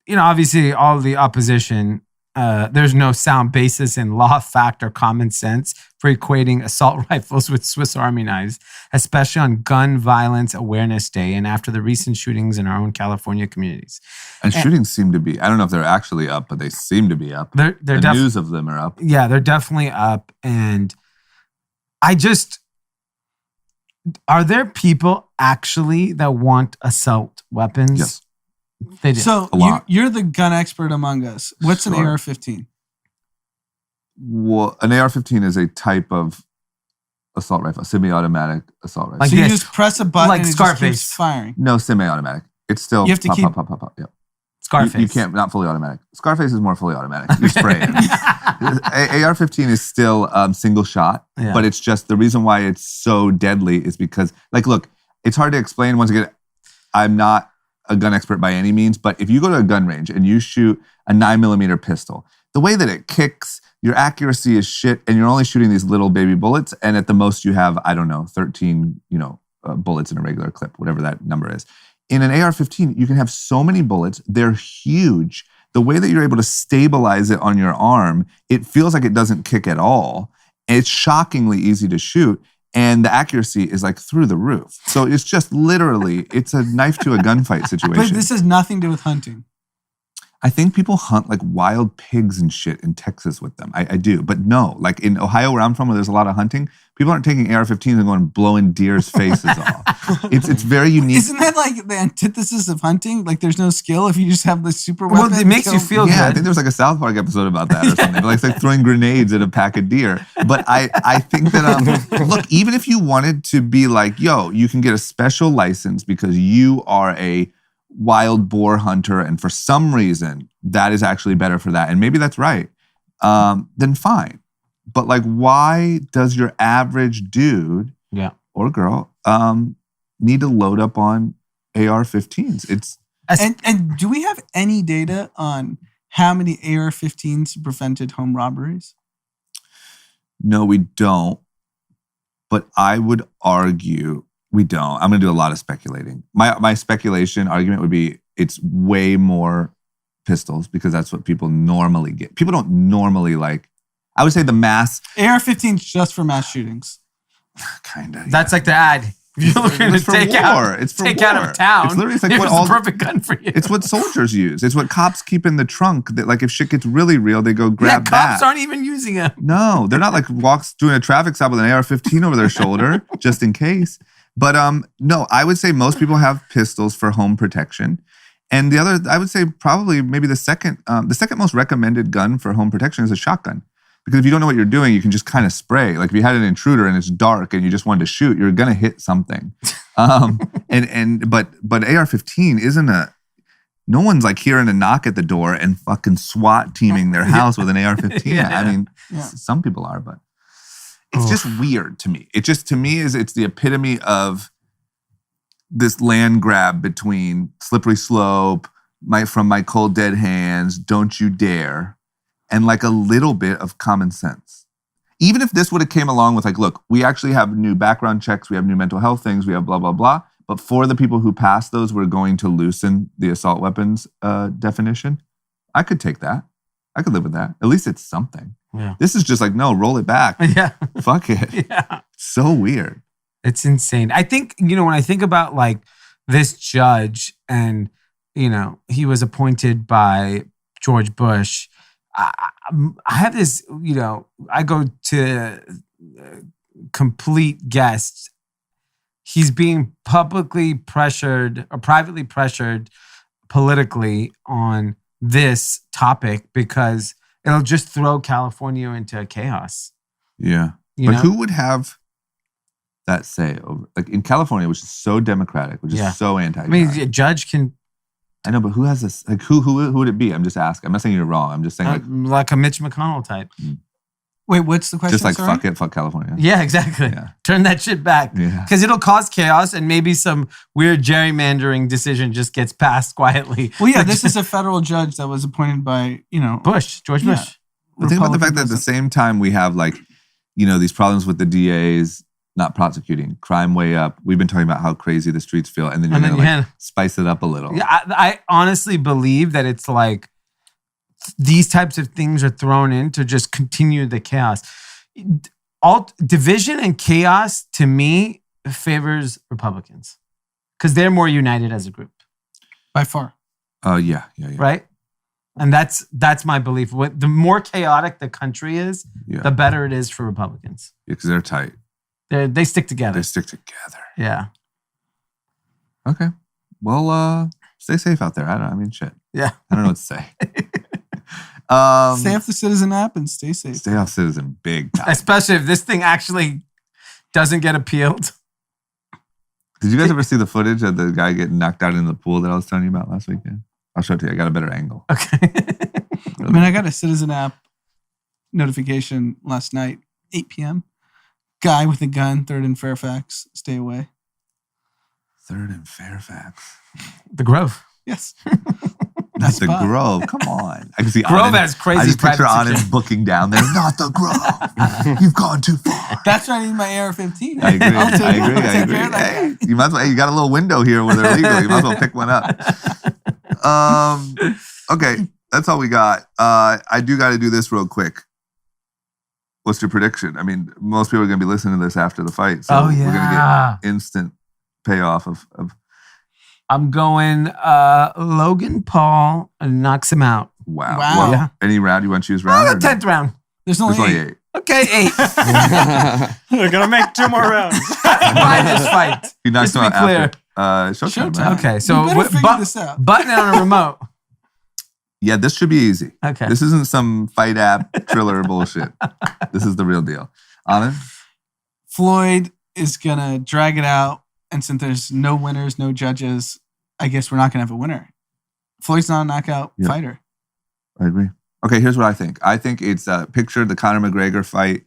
Speaker 2: obviously all the opposition, there's no sound basis in law, fact, or common sense for equating assault rifles with Swiss Army knives, especially on Gun Violence Awareness Day and after the recent shootings in our own California communities.
Speaker 1: And shootings seem to be, I don't know if they're actually up, but they seem to be up.
Speaker 2: They're
Speaker 1: the news of them are up.
Speaker 2: Yeah, they're definitely up. And are there people actually that want assault weapons?
Speaker 1: Yes.
Speaker 2: They do.
Speaker 3: So you're the gun expert among us. What's an
Speaker 1: Sure.
Speaker 3: AR-15?
Speaker 1: Well, an AR-15 is a type of assault rifle, semi-automatic assault rifle.
Speaker 2: Like
Speaker 3: So you
Speaker 2: this.
Speaker 3: just press a button
Speaker 2: Like
Speaker 3: and it just
Speaker 2: Scarface.
Speaker 3: keeps firing.
Speaker 1: No, semi-automatic. It's still
Speaker 3: You have to
Speaker 1: pop,
Speaker 3: keep-
Speaker 1: pop, pop, pop. Yeah.
Speaker 2: Scarface.
Speaker 1: You can't, not fully automatic. Scarface is more fully automatic. You spray it. AR-15 is still single shot,
Speaker 2: Yeah.
Speaker 1: but it's just the reason why it's so deadly is because, like, look, it's hard to explain. Once again, I'm not a gun expert by any means, but if you go to a gun range and you shoot a 9mm pistol, the way that it kicks, your accuracy is shit, and you're only shooting these little baby bullets, and at the most you have, 13, bullets in a regular clip, whatever that number is. In an AR-15, you can have so many bullets. They're huge. The way that you're able to stabilize it on your arm, it feels like it doesn't kick at all. It's shockingly easy to shoot, and the accuracy is like through the roof. So it's just literally, it's a knife to a gunfight situation.
Speaker 3: But this has nothing to do with hunting.
Speaker 1: I think people hunt like wild pigs and shit in Texas with them. I do. But no, like in Ohio where I'm from, where there's a lot of hunting, people aren't taking AR-15s and going and blowing deer's faces off. It's very unique.
Speaker 3: Isn't that like the antithesis of hunting? Like there's no skill if you just have the super weapon.
Speaker 2: Well, it makes you feel
Speaker 1: Yeah, I
Speaker 2: good.
Speaker 1: think there was like a South Park episode about that or something. Like it's like throwing grenades at a pack of deer. But I think that, look, even if you wanted to be like, yo, you can get a special license because you are a wild boar hunter and for some reason that is actually better for that. And maybe that's right. Then fine. But like, why does your average dude or girl need to load up on AR-15s? It's
Speaker 3: And do we have any data on how many AR-15s prevented home robberies?
Speaker 1: No, we don't. But I would argue we don't. I'm going to do a lot of speculating. My speculation argument would be it's way more pistols because that's what people normally get. People don't normally like, I would say the mass.
Speaker 3: AR-15s just for mass shootings.
Speaker 1: Kind of.
Speaker 2: That's like the ad. If you're looking to
Speaker 1: It's for
Speaker 2: take
Speaker 1: war.
Speaker 2: out,
Speaker 1: It's for
Speaker 2: take
Speaker 1: war.
Speaker 2: out of town.
Speaker 1: It's literally, it's like
Speaker 2: it
Speaker 1: what
Speaker 2: was
Speaker 1: all
Speaker 2: the perfect gun for you.
Speaker 1: It's what soldiers use. It's what cops keep in the trunk. That like if shit gets really real, they go grab
Speaker 2: cops
Speaker 1: that.
Speaker 2: aren't even using them.
Speaker 1: No, they're not like doing a traffic stop with an AR-15 over their shoulder just in case. But no, I would say most people have pistols for home protection. And the other, I would say probably maybe the second most recommended gun for home protection is a shotgun. Because if you don't know what you're doing, you can just kind of spray. Like if you had an intruder and it's dark and you just wanted to shoot, you're gonna hit something. But AR-15 isn't no one's like hearing a knock at the door and fucking SWAT teaming their house with an AR-15.
Speaker 2: Yeah.
Speaker 1: I mean, some people are, but it's just weird to me. It's the epitome of this land grab between slippery slope, from my cold dead hands, don't you dare, and like a little bit of common sense. Even if this would have came along with like, look, we actually have new background checks, we have new mental health things, we have blah, blah, blah. But for the people who pass those, we're going to loosen the assault weapons definition. I could take that. I could live with that. At least it's something.
Speaker 2: Yeah.
Speaker 1: This is just like, no, roll it back.
Speaker 2: Yeah.
Speaker 1: Fuck it.
Speaker 2: Yeah.
Speaker 1: So weird.
Speaker 2: It's insane. I think, when I think about like this judge and, he was appointed by George Bush, I have this, I go to complete guests. He's being publicly pressured or privately pressured politically on this topic because it'll just throw California into chaos.
Speaker 1: Yeah.
Speaker 2: You know?
Speaker 1: Who would have that say over, like in California, which is so democratic, which is so anti-gun?
Speaker 2: I mean, a judge can.
Speaker 1: I know, but who has this? Like, who would it be? I'm just asking. I'm not saying you're wrong. I'm just saying
Speaker 2: like a Mitch McConnell type.
Speaker 3: Wait, what's the question?
Speaker 1: Just like
Speaker 3: sorry?
Speaker 1: fuck California.
Speaker 2: Yeah, exactly.
Speaker 1: Yeah.
Speaker 2: Turn that shit back.
Speaker 1: Yeah.
Speaker 2: Because it'll cause chaos and maybe some weird gerrymandering decision just gets passed quietly.
Speaker 3: Well, yeah, this is a federal judge that was appointed by,
Speaker 2: George Bush.
Speaker 1: But think about the fact that at the same time we have like, these problems with the DAs not prosecuting, crime way up. We've been talking about how crazy the streets feel, and then you're
Speaker 2: And then
Speaker 1: gonna
Speaker 2: you
Speaker 1: like spice it up a little.
Speaker 2: Yeah, I honestly believe that it's like these types of things are thrown in to just continue the chaos. All division and chaos to me favors Republicans because they're more united as a group,
Speaker 3: By far.
Speaker 1: Yeah.
Speaker 2: right? And that's my belief. The more chaotic the country is,
Speaker 1: Yeah.
Speaker 2: the better it is for Republicans.
Speaker 1: Because they're tight.
Speaker 2: They stick together.
Speaker 1: They stick together.
Speaker 2: Yeah.
Speaker 1: Okay. Well, stay safe out there. I mean, shit.
Speaker 2: Yeah.
Speaker 1: I don't know what to say.
Speaker 3: Stay off the Citizen app and stay safe.
Speaker 1: Stay off Citizen big time.
Speaker 2: Especially if this thing actually doesn't get appealed.
Speaker 1: Did you guys ever see the footage of the guy getting knocked out in the pool that I was telling you about last weekend? I'll show it to you. I got a better angle.
Speaker 2: Okay.
Speaker 3: I mean, I got a Citizen app notification last night, 8 p.m. Guy with a gun, 3rd and Fairfax. Stay away.
Speaker 1: 3rd and Fairfax.
Speaker 2: The Grove.
Speaker 3: Yes.
Speaker 1: That's the
Speaker 3: spot.
Speaker 1: Grove. Come on. I can see
Speaker 2: Grove
Speaker 1: Anand.
Speaker 2: has crazy
Speaker 1: I just picture
Speaker 2: private
Speaker 1: Anand
Speaker 2: security.
Speaker 1: booking down there. Not the Grove. You've gone too far.
Speaker 3: That's why I need my AR-15.
Speaker 1: I agree.
Speaker 3: I'll take
Speaker 1: I agree.
Speaker 3: I'll
Speaker 1: I
Speaker 3: take
Speaker 1: agree.
Speaker 3: care of that
Speaker 1: Hey,
Speaker 3: guy.
Speaker 1: you might as well. Hey, you got a little window here where they're legal. You might as well pick one up. Okay, that's all we got. I do got to do this real quick. What's your prediction? I mean, most people are going to be listening to this after the fight, so
Speaker 2: Oh,
Speaker 1: we're going to
Speaker 2: yeah.
Speaker 1: get instant payoff of.
Speaker 2: I'm going Logan Paul
Speaker 3: Wow.
Speaker 2: knocks him out.
Speaker 1: Wow.
Speaker 3: Wow.
Speaker 1: Well,
Speaker 2: Yeah.
Speaker 1: any round you want to choose round?
Speaker 2: Oh,
Speaker 1: or
Speaker 2: the
Speaker 1: no?
Speaker 2: 10th round.
Speaker 3: There's
Speaker 1: There's
Speaker 3: only
Speaker 1: only
Speaker 3: 8.
Speaker 1: 8.
Speaker 2: Okay, 8.
Speaker 6: They're gonna make 2 more rounds.
Speaker 2: Why this fight?
Speaker 1: He knocks
Speaker 2: Just to
Speaker 1: him
Speaker 2: be
Speaker 1: out
Speaker 2: clear.
Speaker 1: after. Showtime.
Speaker 3: Showtime.
Speaker 1: Right?
Speaker 2: Okay, so
Speaker 3: You better figure this out.
Speaker 2: button it on a remote.
Speaker 1: Yeah, this should be easy.
Speaker 2: Okay.
Speaker 1: This isn't some fight app thriller bullshit. This is the real deal. Anand?
Speaker 3: Floyd is going to drag it out. And since there's no winners, no judges, I guess we're not going to have a winner. Floyd's not a knockout
Speaker 1: Yeah.
Speaker 3: fighter.
Speaker 1: I agree. Okay, here's what I think. I think it's picture the Conor McGregor fight,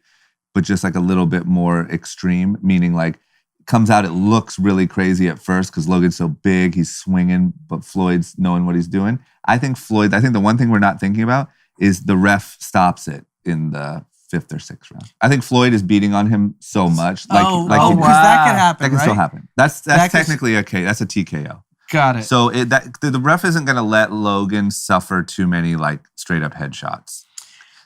Speaker 1: but just like a little bit more extreme, meaning like comes out, it looks really crazy at first because Logan's so big, he's swinging, but Floyd's knowing what he's doing. I think the one thing we're not thinking about is the ref stops it in the 5th or 6th round. I think Floyd is beating on him so much.
Speaker 3: Because
Speaker 1: he-
Speaker 3: that could happen,
Speaker 1: that can
Speaker 3: right?
Speaker 1: still happen. That's
Speaker 3: That could-
Speaker 1: technically okay. That's a TKO.
Speaker 3: Got it.
Speaker 1: So the ref isn't going to let Logan suffer too many like straight up headshots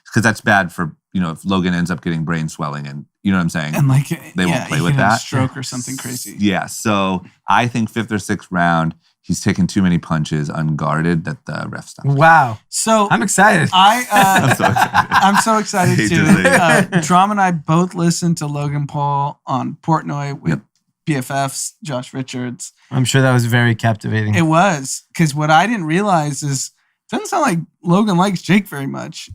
Speaker 1: because that's bad for, if Logan ends up getting brain swelling and you know what I'm saying?
Speaker 3: And like,
Speaker 1: They won't play
Speaker 3: he
Speaker 1: with
Speaker 3: could have
Speaker 1: that.
Speaker 3: a stroke or something crazy.
Speaker 1: Yeah. So I think 5th or 6th round, he's taking too many punches unguarded that the ref stops.
Speaker 2: Wow.
Speaker 3: So
Speaker 2: I'm excited.
Speaker 1: I'm so excited.
Speaker 3: I'm so excited
Speaker 1: hate to
Speaker 3: too.
Speaker 1: say it.
Speaker 3: Drum and I both listened to Logan Paul on Portnoy with
Speaker 1: Yep.
Speaker 3: BFFs, Josh Richards.
Speaker 2: I'm sure that was very captivating.
Speaker 3: It was, because what I didn't realize is it doesn't sound like Logan likes Jake very much.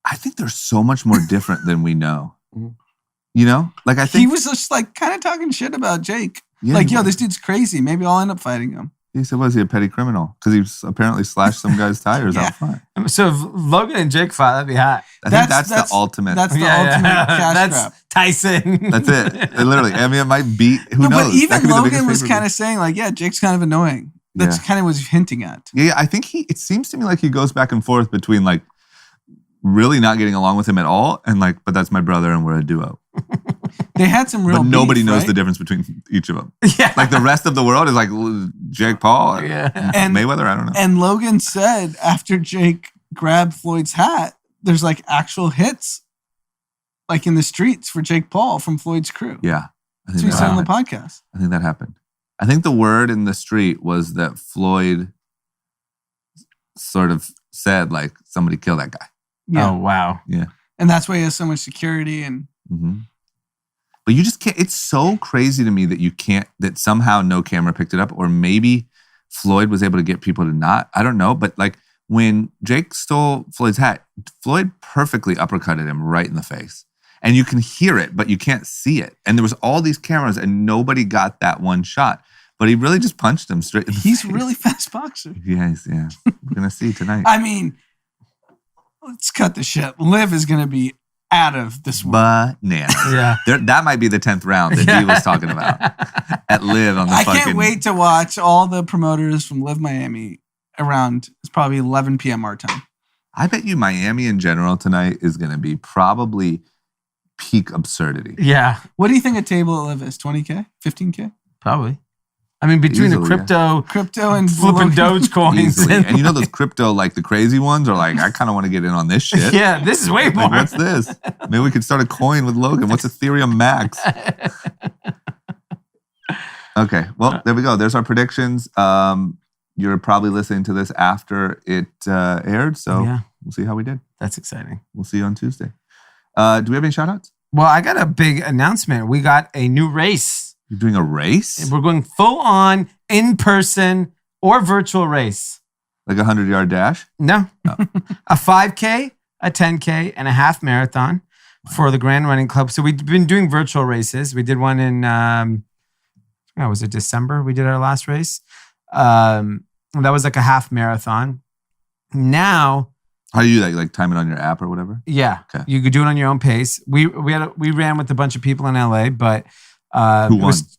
Speaker 1: I think they're so much more different than we know.
Speaker 7: Mhm.
Speaker 1: Like I
Speaker 3: He
Speaker 1: think
Speaker 3: was just like kind of talking shit about Jake.
Speaker 1: yeah,
Speaker 3: Like,
Speaker 1: he
Speaker 3: yo,
Speaker 1: was.
Speaker 3: this dude's crazy. Maybe I'll end up fighting him.
Speaker 1: He said, "Was he a petty criminal?" Because he apparently slashed some guy's tires
Speaker 3: Yeah.
Speaker 1: out front.
Speaker 2: So if Logan and Jake fought, that'd be hot.
Speaker 1: I think that's the ultimate.
Speaker 3: That's the ultimate cash
Speaker 2: That's
Speaker 3: grab.
Speaker 2: Tyson.
Speaker 1: That's it. It literally. I mean, it might beat. Who
Speaker 3: No,
Speaker 1: knows?
Speaker 3: but
Speaker 1: That
Speaker 3: even
Speaker 1: could be the
Speaker 3: Logan
Speaker 1: biggest
Speaker 3: was
Speaker 1: pay-per-view.
Speaker 3: kind of saying like, yeah, Jake's kind of annoying. That's
Speaker 1: Yeah.
Speaker 3: kind of what he's hinting at.
Speaker 1: Yeah, I think it seems to me like he goes back and forth between like really not getting along with him at all and like, but that's my brother and we're a duo.
Speaker 3: They had some real
Speaker 1: But nobody
Speaker 3: beef,
Speaker 1: knows
Speaker 3: right?
Speaker 1: the difference between each of them.
Speaker 2: Yeah.
Speaker 1: Like the rest of the world is like Jake Paul,
Speaker 2: Yeah.
Speaker 3: And-
Speaker 1: Mayweather. I don't know.
Speaker 3: And Logan said after Jake grabbed Floyd's hat, there's like actual hits like in the streets for Jake Paul from Floyd's crew.
Speaker 1: Yeah, I
Speaker 3: That's
Speaker 1: think
Speaker 3: what he
Speaker 1: that
Speaker 3: said on the
Speaker 1: happened.
Speaker 3: podcast.
Speaker 1: I think that happened. I think the word in the street was that Floyd sort of said like somebody kill that guy.
Speaker 3: Yeah.
Speaker 2: Oh, wow.
Speaker 3: And that's why he has so much security. And
Speaker 1: Mm-hmm. But you just can't. It's so crazy to me that somehow no camera picked it up, or maybe Floyd was able to get people to not. I don't know. But like when Jake stole Floyd's hat, Floyd perfectly uppercutted him right in the face. And you can hear it, but you can't see it. And there was all these cameras and nobody got that one shot. But he really just punched him straight in the
Speaker 3: he's a
Speaker 1: face.
Speaker 3: really fast boxer.
Speaker 1: Yeah. We're going to see tonight.
Speaker 3: I mean, let's cut the shit. Liv is going to be out of this world.
Speaker 1: Bananas.
Speaker 2: Yeah.
Speaker 1: That might be the 10th round that he was talking about at Live on the
Speaker 3: I
Speaker 1: fucking...
Speaker 3: can't wait to watch all the promoters from Live Miami around, it's probably 11 p.m. our time.
Speaker 1: I bet you Miami in general tonight is going to be probably peak absurdity.
Speaker 2: Yeah,
Speaker 3: What do you think a table of is? 20K? 15K?
Speaker 2: probably. I mean, between
Speaker 1: Easily,
Speaker 2: the
Speaker 3: Crypto and
Speaker 2: flipping Doge coins.
Speaker 1: Easily. And you know those crypto, like the crazy ones are like, I kind of want to get in on this shit.
Speaker 2: Yeah, this is way more.
Speaker 1: Like, what's this? Maybe we could start a coin with Logan. What's Ethereum Max? Okay, well, there we go. There's our predictions. You're probably listening to this after it aired, so
Speaker 2: Yeah.
Speaker 1: we'll see how we did.
Speaker 2: That's exciting.
Speaker 1: We'll see you on Tuesday. Do we have any shout-outs?
Speaker 2: Well, I got a big announcement. We got a new race.
Speaker 1: You're doing a race?
Speaker 2: We're going full on in-person or virtual race.
Speaker 1: Like a 100-yard dash?
Speaker 2: No. A 5K, a 10K, and a half marathon for the Grand Running Club. So we've been doing virtual races. We did one in, was it December? We did our last race. That was like a half marathon. Now,
Speaker 1: How do you like time it on your app or whatever?
Speaker 2: yeah,
Speaker 1: Okay.
Speaker 2: you could do it on your own pace. We ran with a bunch of people in LA, but
Speaker 1: Who
Speaker 2: it
Speaker 1: won?
Speaker 2: was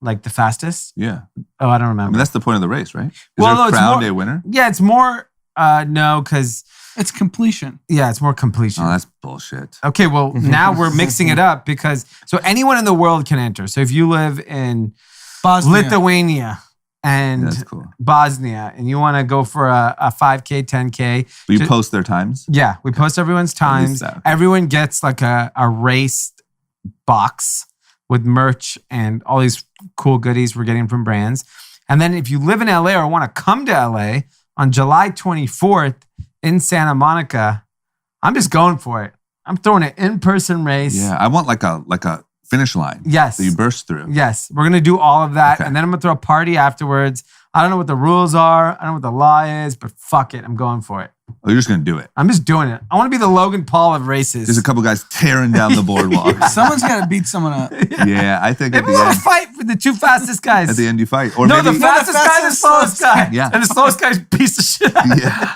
Speaker 2: like the fastest.
Speaker 1: Yeah.
Speaker 2: Oh, I don't
Speaker 1: I
Speaker 2: remember.
Speaker 1: mean, that's the point of the race, right? Is
Speaker 2: Well, no,
Speaker 1: there
Speaker 2: it's
Speaker 1: crowned
Speaker 2: more-
Speaker 1: a winner?
Speaker 2: Yeah, it's more no, because
Speaker 3: It's completion.
Speaker 2: it's more completion.
Speaker 1: Oh, that's bullshit.
Speaker 2: Okay, well, now we're mixing it up because so anyone in the world can enter. So if you live in
Speaker 3: Bosnia.
Speaker 2: Lithuania and
Speaker 1: That's cool.
Speaker 2: Bosnia and you want to go for a 5K, 10K,
Speaker 1: But you
Speaker 2: Ju-
Speaker 1: post their times?
Speaker 2: yeah, we post everyone's
Speaker 1: At least
Speaker 2: times.
Speaker 1: that.
Speaker 2: Everyone gets like a race box with merch and all these cool goodies we're getting from brands. And then if you live in LA or want to come to LA on July 24th in Santa Monica, I'm just going for it. I'm throwing an in-person race.
Speaker 1: Yeah. I want like a finish line
Speaker 2: Yes.
Speaker 1: that you burst through.
Speaker 2: Yes. We're going to do all of that.
Speaker 1: Okay.
Speaker 2: And then I'm going to throw a party afterwards. I don't know what the rules are. I don't know what the law is, but fuck it. I'm going for it.
Speaker 1: Oh, you're just going to do it.
Speaker 2: I'm just doing it. I want to be the Logan Paul of races.
Speaker 1: There's a couple guys tearing down the boardwalk.
Speaker 3: Someone's got to beat someone up.
Speaker 1: Yeah, I think at
Speaker 2: Maybe
Speaker 1: the
Speaker 2: we'll
Speaker 1: end,
Speaker 2: fight with the two fastest guys.
Speaker 1: at the end you fight. Or
Speaker 2: no,
Speaker 1: maybe,
Speaker 2: the fastest guy, the slowest guy.
Speaker 1: Yeah.
Speaker 2: And the slowest guy's a piece of shit.
Speaker 1: Yeah.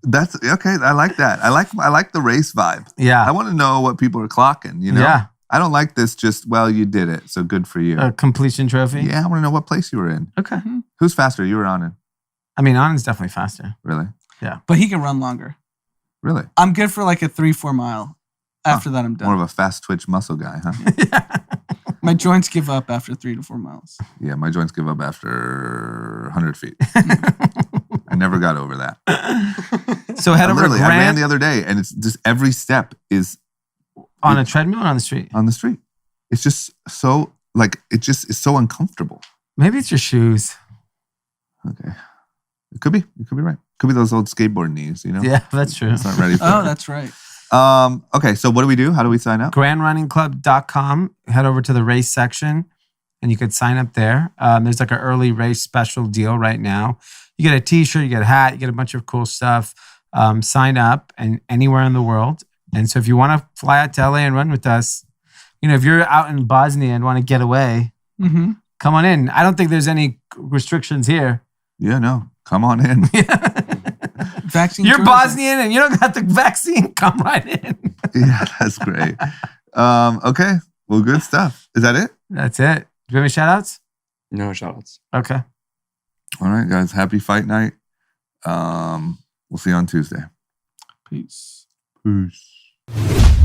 Speaker 1: That's okay. I like that. I like the race vibe.
Speaker 2: Yeah.
Speaker 1: I want to know what people are clocking, you know?
Speaker 2: Yeah.
Speaker 1: I don't like this just, well, you did it, so good for you.
Speaker 2: A completion trophy.
Speaker 1: Yeah, I want to know what place you were in.
Speaker 2: Okay.
Speaker 1: Who's faster? You were on it.
Speaker 2: I mean, Anand's definitely faster.
Speaker 1: Really?
Speaker 3: But he can run longer.
Speaker 1: Really?
Speaker 3: I'm good for like a 3-4 mile. After that, I'm done.
Speaker 1: More of a fast twitch muscle guy, huh?
Speaker 3: My joints give up after 3 to 4 miles.
Speaker 1: Yeah, my joints give up after 100 feet. I never got over that.
Speaker 2: So head over to
Speaker 1: Literally, I ran
Speaker 2: Grand
Speaker 1: the other day, and it's just every step is
Speaker 2: on a treadmill or on the street.
Speaker 1: on the street. It's just so like it just is so uncomfortable.
Speaker 2: Maybe it's your shoes.
Speaker 1: Okay, it could be. You could be right. Could be those old skateboard knees. You know.
Speaker 2: Yeah, that's true.
Speaker 1: It's not ready for
Speaker 3: Oh,
Speaker 1: it.
Speaker 3: that's right.
Speaker 1: Okay, so what do we do? How do we sign up?
Speaker 2: GrandRunningClub.com. Head over to the race section and you could sign up there. There's like an early race special deal right now. You get a t-shirt, you get a hat, you get a bunch of cool stuff. Sign up and anywhere in the world. And so if you want to fly out to LA and run with us, you know, if you're out in Bosnia and want to get away,
Speaker 3: Mm-hmm.
Speaker 2: come on in. I don't think there's any restrictions here.
Speaker 1: Yeah, no, come on in.
Speaker 3: Vaccine.
Speaker 2: You're
Speaker 3: tourism.
Speaker 2: Bosnian and you don't got the vaccine. Come right in.
Speaker 1: Yeah, that's great. Okay, well, good stuff. Is that it?
Speaker 2: That's it. Do you have any shout outs?
Speaker 7: No shoutouts.
Speaker 2: Okay.
Speaker 1: All right, guys. Happy fight night. We'll see you on Tuesday.
Speaker 3: Peace.
Speaker 1: Peace.